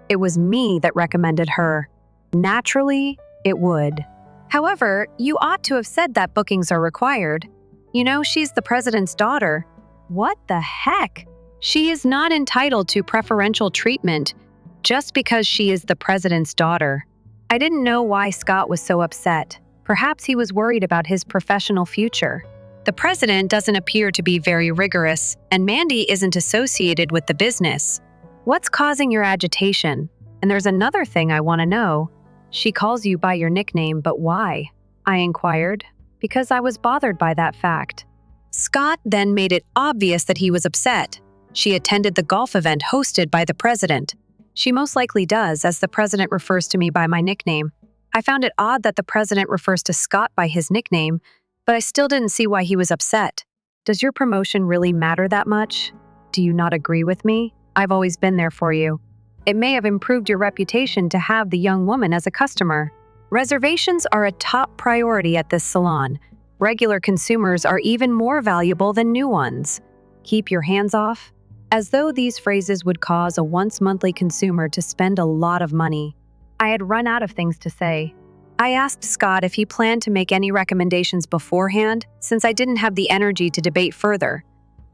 It was me that recommended her. Naturally, it would. However, you ought to have said that bookings are required. You know, she's the president's daughter. What the heck? She is not entitled to preferential treatment just because she is the president's daughter. I didn't know why Scott was so upset. Perhaps he was worried about his professional future. The president doesn't appear to be very rigorous, and Mandy isn't associated with the business. What's causing your agitation? And there's another thing I want to know. She calls you by your nickname, but why? I inquired, because I was bothered by that fact. Scott then made it obvious that he was upset. She attended the golf event hosted by the president. She most likely does, as the president refers to me by my nickname. I found it odd that the president refers to Scott by his nickname, but I still didn't see why he was upset. Does your promotion really matter that much? Do you not agree with me? I've always been there for you. It may have improved your reputation to have the young woman as a customer. Reservations are a top priority at this salon. Regular consumers are even more valuable than new ones. Keep your hands off. As though these phrases would cause a once-monthly consumer to spend a lot of money. I had run out of things to say. I asked Scott if he planned to make any recommendations beforehand, since I didn't have the energy to debate further.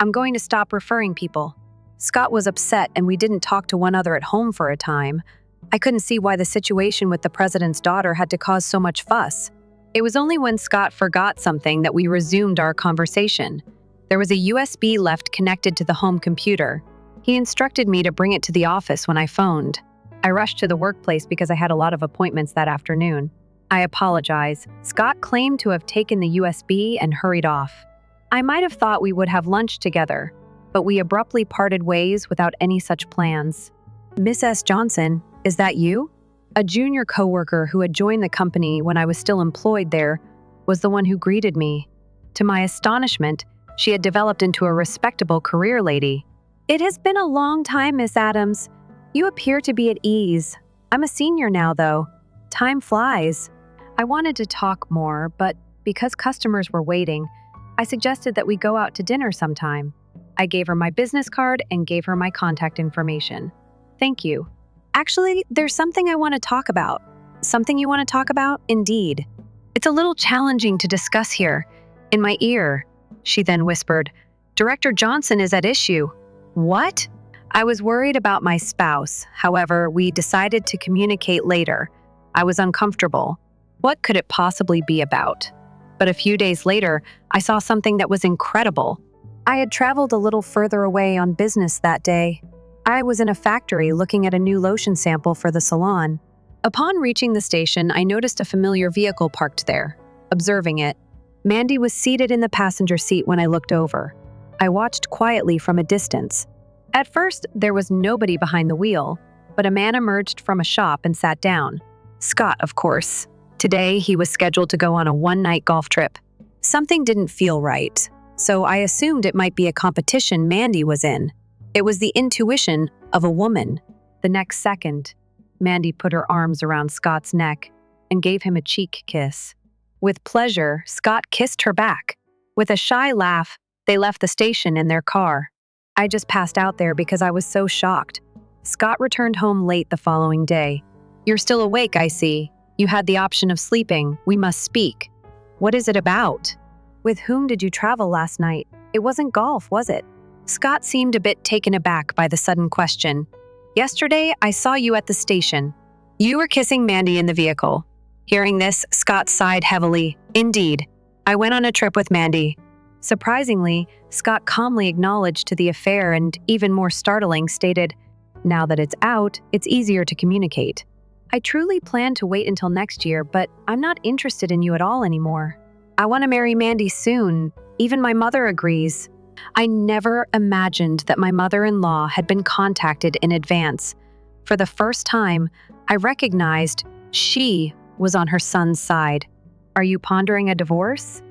I'm going to stop referring people. Scott was upset and we didn't talk to one another at home for a time. I couldn't see why the situation with the president's daughter had to cause so much fuss. It was only when Scott forgot something that we resumed our conversation. There was a USB left connected to the home computer. He instructed me to bring it to the office when I phoned. I rushed to the workplace because I had a lot of appointments that afternoon. I apologize. Scott claimed to have taken the USB and hurried off. I might have thought we would have lunch together, but we abruptly parted ways without any such plans. Miss S. Johnson, is that you? A junior coworker who had joined the company when I was still employed there was the one who greeted me. To my astonishment, she had developed into a respectable career lady. It has been a long time, Miss Adams. You appear to be at ease. I'm a senior now, though. Time flies. I wanted to talk more, but because customers were waiting, I suggested that we go out to dinner sometime. I gave her my business card and gave her my contact information. Thank you. Actually, there's something I want to talk about. Something you want to talk about? Indeed. It's a little challenging to discuss here. In my ear, she then whispered, Director Johnson is at issue. What? I was worried about my spouse. However, we decided to communicate later. I was uncomfortable. What could it possibly be about? But a few days later, I saw something that was incredible. I had traveled a little further away on business that day. I was in a factory looking at a new lotion sample for the salon. Upon reaching the station, I noticed a familiar vehicle parked there. Observing it, Mandy was seated in the passenger seat when I looked over. I watched quietly from a distance. At first, there was nobody behind the wheel, but a man emerged from a shop and sat down. Scott, of course. Today, he was scheduled to go on a one-night golf trip. Something didn't feel right, so I assumed it might be a competition Mandy was in. It was the intuition of a woman. The next second, Mandy put her arms around Scott's neck and gave him a cheek kiss. With pleasure, Scott kissed her back. With a shy laugh, they left the station in their car. I just passed out there because I was so shocked. Scott returned home late the following day. You're still awake, I see. You had the option of sleeping. We must speak. What is it about? With whom did you travel last night? It wasn't golf, was it? Scott seemed a bit taken aback by the sudden question. Yesterday, I saw you at the station. You were kissing Mandy in the vehicle. Hearing this, Scott sighed heavily. Indeed, I went on a trip with Mandy. Surprisingly, Scott calmly acknowledged to the affair and, even more startling, stated, Now that it's out, it's easier to communicate. I truly plan to wait until next year, but I'm not interested in you at all anymore. I want to marry Mandy soon. Even my mother agrees. I never imagined that my mother-in-law had been contacted in advance. For the first time, I recognized she was on her son's side. Are you pondering a divorce?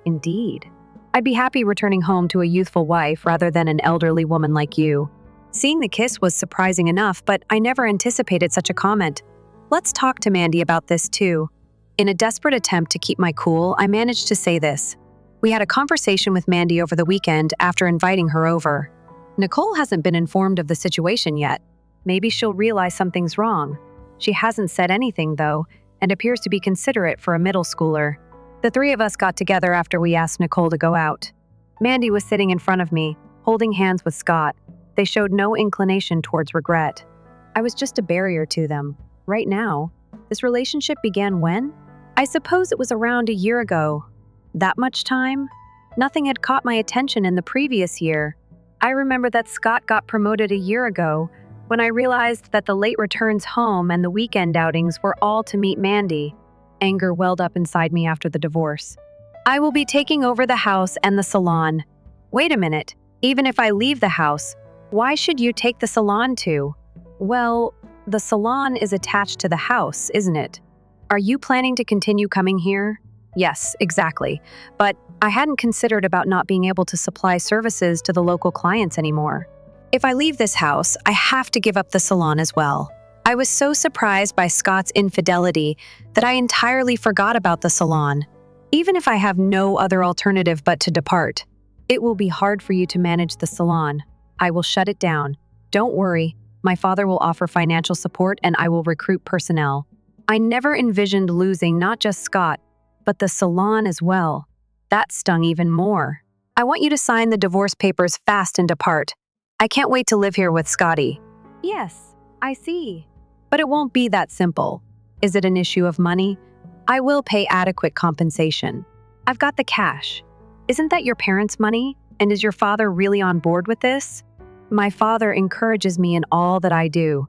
Indeed. I'd be happy returning home to a youthful wife rather than an elderly woman like you. Seeing the kiss was surprising enough, but I never anticipated such a comment. Let's talk to Mandy about this too. In a desperate attempt to keep my cool, I managed to say this. We had a conversation with Mandy over the weekend after inviting her over. Nicole hasn't been informed of the situation yet. Maybe she'll realize something's wrong. She hasn't said anything, though, and appears to be considerate for a middle schooler. The three of us got together after we asked Nicole to go out. Mandy was sitting in front of me, holding hands with Scott. They showed no inclination towards regret. I was just a barrier to them. Right now, this relationship began when? I suppose it was around a year ago. That much time? Nothing had caught my attention in the previous year. I remember that Scott got promoted a year ago when I realized that the late returns home and the weekend outings were all to meet Mandy. Anger welled up inside me after the divorce. I will be taking over the house and the salon. Wait a minute. Even if I leave the house, why should you take the salon too? Well, the salon is attached to the house, isn't it? Are you planning to continue coming here? Yes, exactly. But I hadn't considered about not being able to supply services to the local clients anymore. If I leave this house, I have to give up the salon as well. I was so surprised by Scott's infidelity that I entirely forgot about the salon. Even if I have no other alternative but to depart, it will be hard for you to manage the salon. I will shut it down. Don't worry, my father will offer financial support and I will recruit personnel. I never envisioned losing not just Scott, but the salon as well. That stung even more. I want you to sign the divorce papers fast and depart. I can't wait to live here with Scotty. Yes, I see. But it won't be that simple. Is it an issue of money? I will pay adequate compensation. I've got the cash. Isn't that your parents' money? And is your father really on board with this? My father encourages me in all that I do.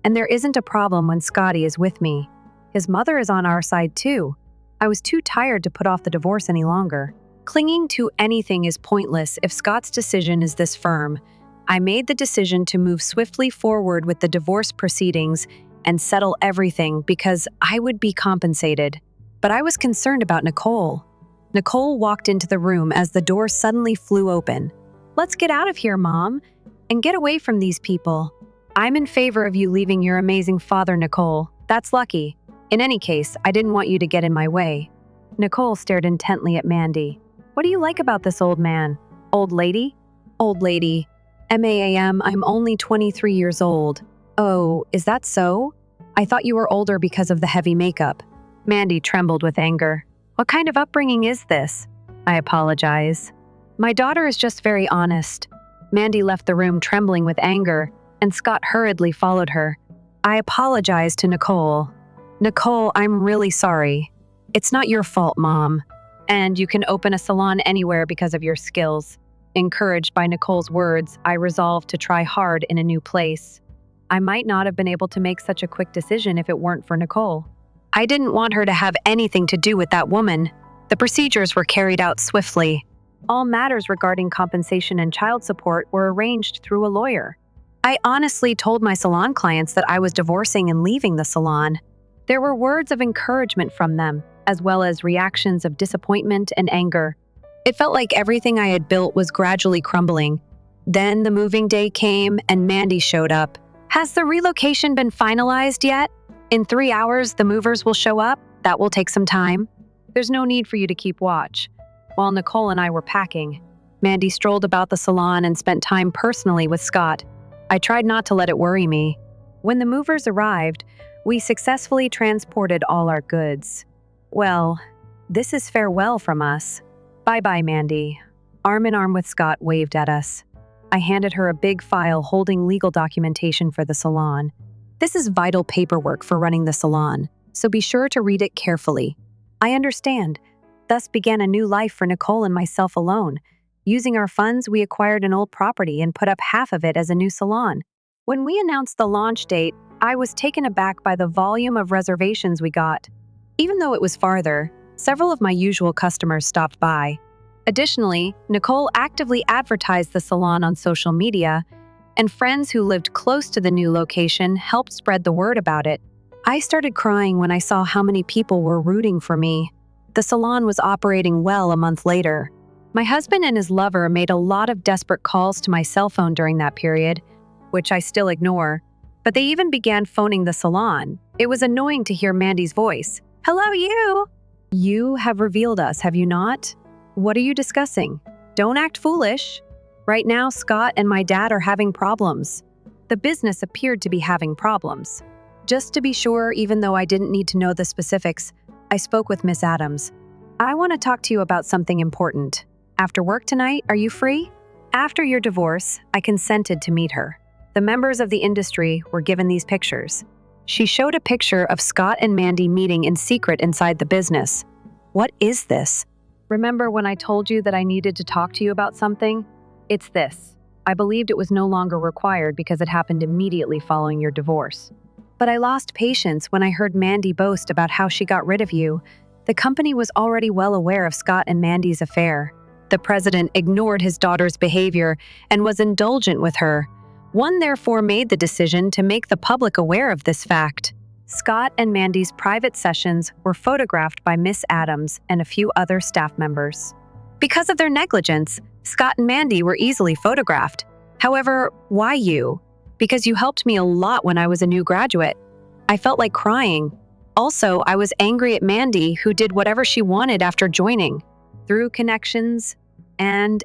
And there isn't a problem when Scotty is with me. His mother is on our side too. I was too tired to put off the divorce any longer. Clinging to anything is pointless if Scott's decision is this firm. I made the decision to move swiftly forward with the divorce proceedings and settle everything because I would be compensated. But I was concerned about Nicole. Nicole walked into the room as the door suddenly flew open. Let's get out of here, Mom, and get away from these people. I'm in favor of you leaving your amazing father, Nicole. That's lucky. In any case, I didn't want you to get in my way. Nicole stared intently at Mandy. What do you like about this old man? Old lady? Old lady. MAAM, I'm only 23 years old. Oh, is that so? I thought you were older because of the heavy makeup. Mandy trembled with anger. What kind of upbringing is this? I apologize. My daughter is just very honest. Mandy left the room trembling with anger, and Scott hurriedly followed her. I apologize to Nicole. Nicole, I'm really sorry. It's not your fault, Mom. And you can open a salon anywhere because of your skills. Encouraged by Nicole's words, I resolved to try hard in a new place. I might not have been able to make such a quick decision if it weren't for Nicole. I didn't want her to have anything to do with that woman. The procedures were carried out swiftly. All matters regarding compensation and child support were arranged through a lawyer. I honestly told my salon clients that I was divorcing and leaving the salon. There were words of encouragement from them, as well as reactions of disappointment and anger. It felt like everything I had built was gradually crumbling. Then the moving day came and Mandy showed up. Has the relocation been finalized yet? In 3 hours, the movers will show up. That will take some time. There's no need for you to keep watch. While Nicole and I were packing, Mandy strolled about the salon and spent time personally with Scott. I tried not to let it worry me. When the movers arrived, we successfully transported all our goods. Well, this is farewell from us. Bye-bye, Mandy. Arm in arm with Scott waved at us. I handed her a big file holding legal documentation for the salon. This is vital paperwork for running the salon, so be sure to read it carefully. I understand. Thus began a new life for Nicole and myself alone. Using our funds, we acquired an old property and put up half of it as a new salon. When we announced the launch date, I was taken aback by the volume of reservations we got. Even though it was farther, several of my usual customers stopped by. Additionally, Nicole actively advertised the salon on social media, and friends who lived close to the new location helped spread the word about it. I started crying when I saw how many people were rooting for me. The salon was operating well a month later. My husband and his lover made a lot of desperate calls to my cell phone during that period, which I still ignore, but they even began phoning the salon. It was annoying to hear Mandy's voice. Hello, you! You have revealed us, have you not? What are you discussing? Don't act foolish. Right now, Scott and my dad are having problems. The business appeared to be having problems. Just to be sure, even though I didn't need to know the specifics, I spoke with Miss Adams. I want to talk to you about something important. After work tonight, are you free? After your divorce, I consented to meet her. The members of the industry were given these pictures. She showed a picture of Scott and Mandy meeting in secret inside the business. What is this? Remember when I told you that I needed to talk to you about something? It's this. I believed it was no longer required because it happened immediately following your divorce. But I lost patience when I heard Mandy boast about how she got rid of you. The company was already well aware of Scott and Mandy's affair. The president ignored his daughter's behavior and was indulgent with her. One therefore made the decision to make the public aware of this fact. Scott and Mandy's private sessions were photographed by Miss Adams and a few other staff members. Because of their negligence, Scott and Mandy were easily photographed. However, why you? Because you helped me a lot when I was a new graduate. I felt like crying. Also, I was angry at Mandy, who did whatever she wanted after joining. Through connections, and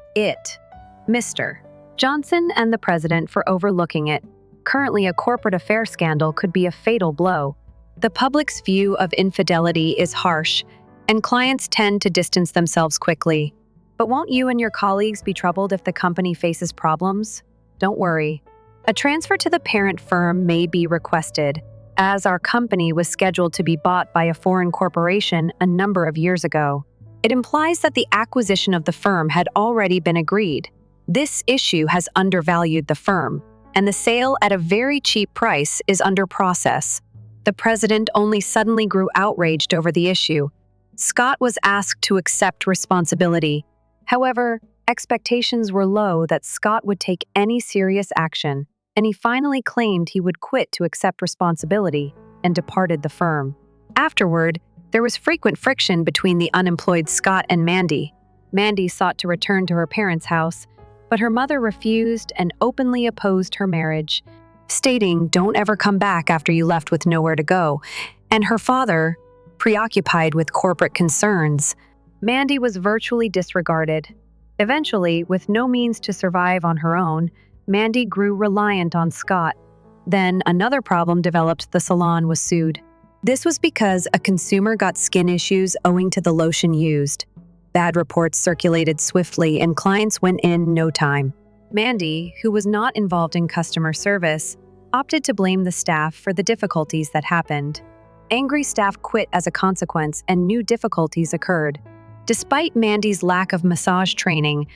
Mr. Johnson and the president for overlooking it. Currently, a corporate affair scandal could be a fatal blow. The public's view of infidelity is harsh, and clients tend to distance themselves quickly. But won't you and your colleagues be troubled if the company faces problems? Don't worry. A transfer to the parent firm may be requested, as our company was scheduled to be bought by a foreign corporation a number of years ago. It implies that the acquisition of the firm had already been agreed. This issue has undervalued the firm, and the sale at a very cheap price is under process. The president only suddenly grew outraged over the issue. Scott was asked to accept responsibility. However, expectations were low that Scott would take any serious action, and he finally claimed he would quit to accept responsibility and departed the firm. Afterward, there was frequent friction between the unemployed Scott and Mandy. Mandy sought to return to her parents' house, but her mother refused and openly opposed her marriage, stating, "Don't ever come back after you left with nowhere to go," and her father, preoccupied with corporate concerns. Mandy was virtually disregarded. Eventually, with no means to survive on her own, Mandy grew reliant on Scott. Then another problem developed. The salon was sued. This was because a consumer got skin issues owing to the lotion used. Bad reports circulated swiftly and clients went in no time. Mandy, who was not involved in customer service, opted to blame the staff for the difficulties that happened. Angry staff quit as a consequence and new difficulties occurred. Despite Mandy's lack of massage training,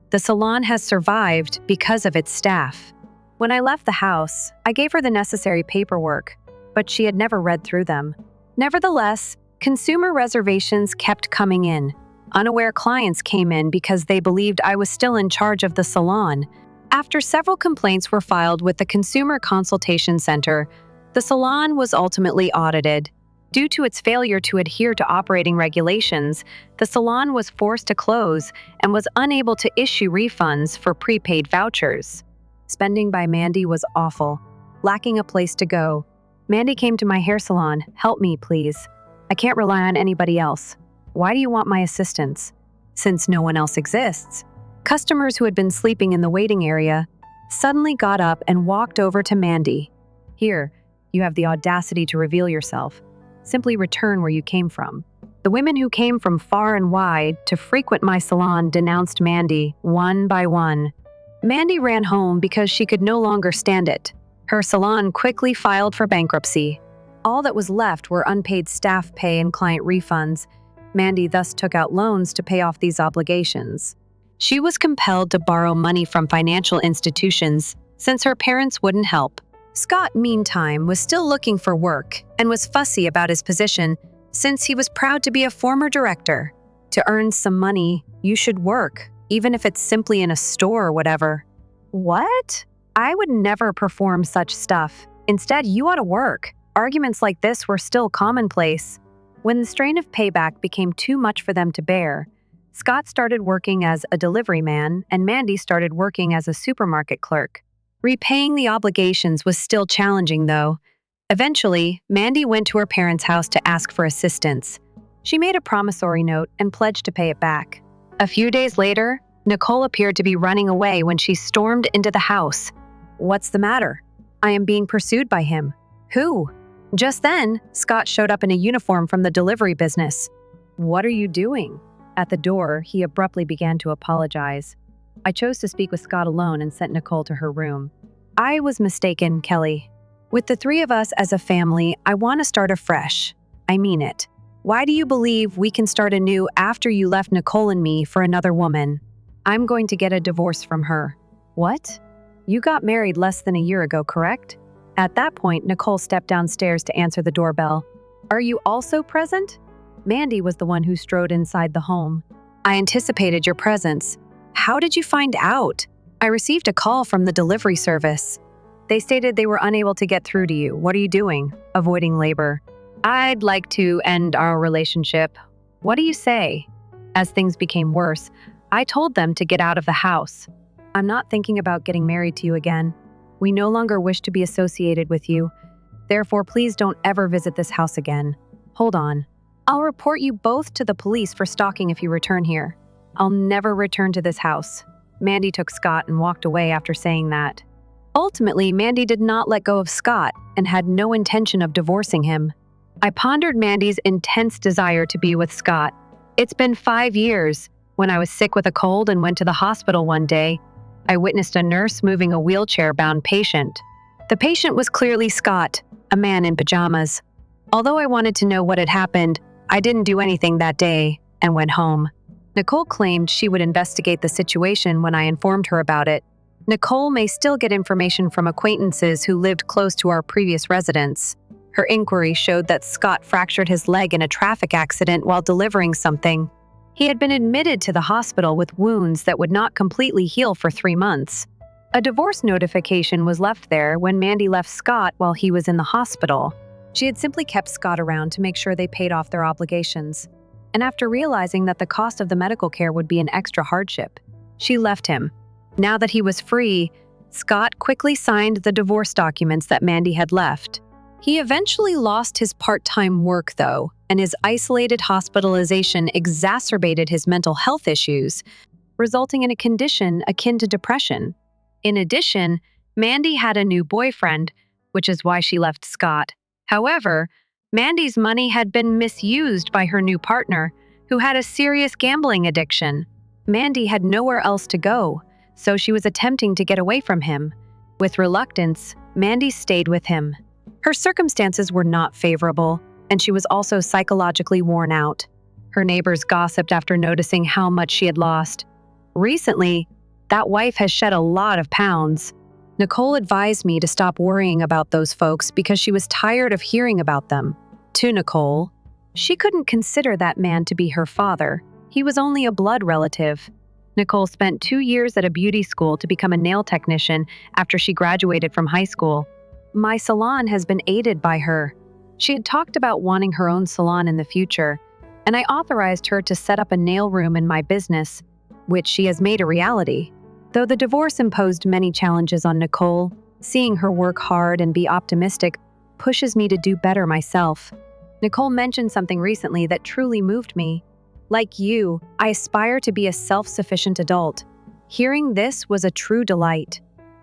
the salon has survived because of its staff. When I left the house, I gave her the necessary paperwork, but she had never read through them. Nevertheless, consumer reservations kept coming in. Unaware clients came in because they believed I was still in charge of the salon. After several complaints were filed with the Consumer Consultation Center, the salon was ultimately audited. Due to its failure to adhere to operating regulations, the salon was forced to close and was unable to issue refunds for prepaid vouchers. Spending by Mandy was awful. Lacking a place to go, Mandy came to my hair salon. "Help me, please. I can't rely on anybody else. Why do you want my assistance?" Since no one else exists. Customers who had been sleeping in the waiting area suddenly got up and walked over to Mandy. "Here, you have the audacity to reveal yourself. Simply return where you came from." The women who came from far and wide to frequent my salon denounced Mandy one by one. Mandy ran home because she could no longer stand it. Her salon quickly filed for bankruptcy. All that was left were unpaid staff pay and client refunds. Mandy thus took out loans to pay off these obligations. She was compelled to borrow money from financial institutions since her parents wouldn't help. Scott, meantime, was still looking for work and was fussy about his position since he was proud to be a former director. To earn some money, you should work, even if it's simply in a store or whatever. What? I would never perform such stuff. Instead, you ought to work. Arguments like this were still commonplace. When the strain of payback became too much for them to bear, Scott started working as a delivery man and Mandy started working as a supermarket clerk. Repaying the obligations was still challenging, though. Eventually, Mandy went to her parents' house to ask for assistance. She made a promissory note and pledged to pay it back. A few days later, Nicole appeared to be running away when she stormed into the house. "What's the matter?" "I am being pursued by him." "Who?" Just then, Scott showed up in a uniform from the delivery business. "What are you doing?" At the door, he abruptly began to apologize. I chose to speak with Scott alone and sent Nicole to her room. "I was mistaken, Kelly. With the three of us as a family, I want to start afresh. I mean it. Why do you believe we can start anew after you left Nicole and me for another woman? I'm going to get a divorce from her." "What? You got married less than a year ago, correct?" At that point, Nicole stepped downstairs to answer the doorbell. "Are you also present?" Mandy was the one who strode inside the home. "I anticipated your presence. How did you find out?" "I received a call from the delivery service. They stated they were unable to get through to you. What are you doing?" "Avoiding labor." "I'd like to end our relationship." "What do you say?" As things became worse, I told them to get out of the house. "I'm not thinking about getting married to you again. We no longer wish to be associated with you. Therefore, please don't ever visit this house again." "Hold on. I'll report you both to the police for stalking if you return here." "I'll never return to this house." Mandy took Scott and walked away after saying that. Ultimately, Mandy did not let go of Scott and had no intention of divorcing him. I pondered Mandy's intense desire to be with Scott. It's been 5 years. When I was sick with a cold and went to the hospital one day, I witnessed a nurse moving a wheelchair-bound patient. The patient was clearly Scott, a man in pajamas. Although I wanted to know what had happened, I didn't do anything that day and went home. Nicole claimed she would investigate the situation when I informed her about it. Nicole may still get information from acquaintances who lived close to our previous residence. Her inquiry showed that Scott fractured his leg in a traffic accident while delivering something. He had been admitted to the hospital with wounds that would not completely heal for 3 months. A divorce notification was left there when Mandy left Scott while he was in the hospital. She had simply kept Scott around to make sure they paid off their obligations. And after realizing that the cost of the medical care would be an extra hardship, she left him. Now that he was free, Scott quickly signed the divorce documents that Mandy had left. He eventually lost his part-time work, though, and his isolated hospitalization exacerbated his mental health issues, resulting in a condition akin to depression. In addition, Mandy had a new boyfriend, which is why she left Scott. However, Mandy's money had been misused by her new partner, who had a serious gambling addiction. Mandy had nowhere else to go, so she was attempting to get away from him. With reluctance, Mandy stayed with him. Her circumstances were not favorable, and she was also psychologically worn out. Her neighbors gossiped after noticing how much she had lost. Recently, that wife has shed a lot of pounds. Nicole advised me to stop worrying about those folks because she was tired of hearing about them. To Nicole, she couldn't consider that man to be her father. He was only a blood relative. Nicole spent 2 years at a beauty school to become a nail technician after she graduated from high school. My salon has been aided by her. She had talked about wanting her own salon in the future, and I authorized her to set up a nail room in my business, which she has made a reality. Though the divorce imposed many challenges on Nicole, seeing her work hard and be optimistic pushes me to do better myself. Nicole mentioned something recently that truly moved me. Like you, I aspire to be a self-sufficient adult. Hearing this was a true delight.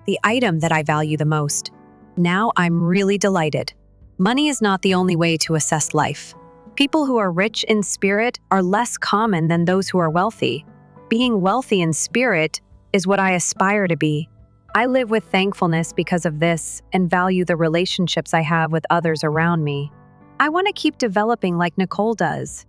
The item that I value the most. Now I'm really delighted. Money is not the only way to assess life. People who are rich in spirit are less common than those who are wealthy. Being wealthy in spirit is what I aspire to be. I live with thankfulness because of this and value the relationships I have with others around me. I want to keep developing like Nicole does.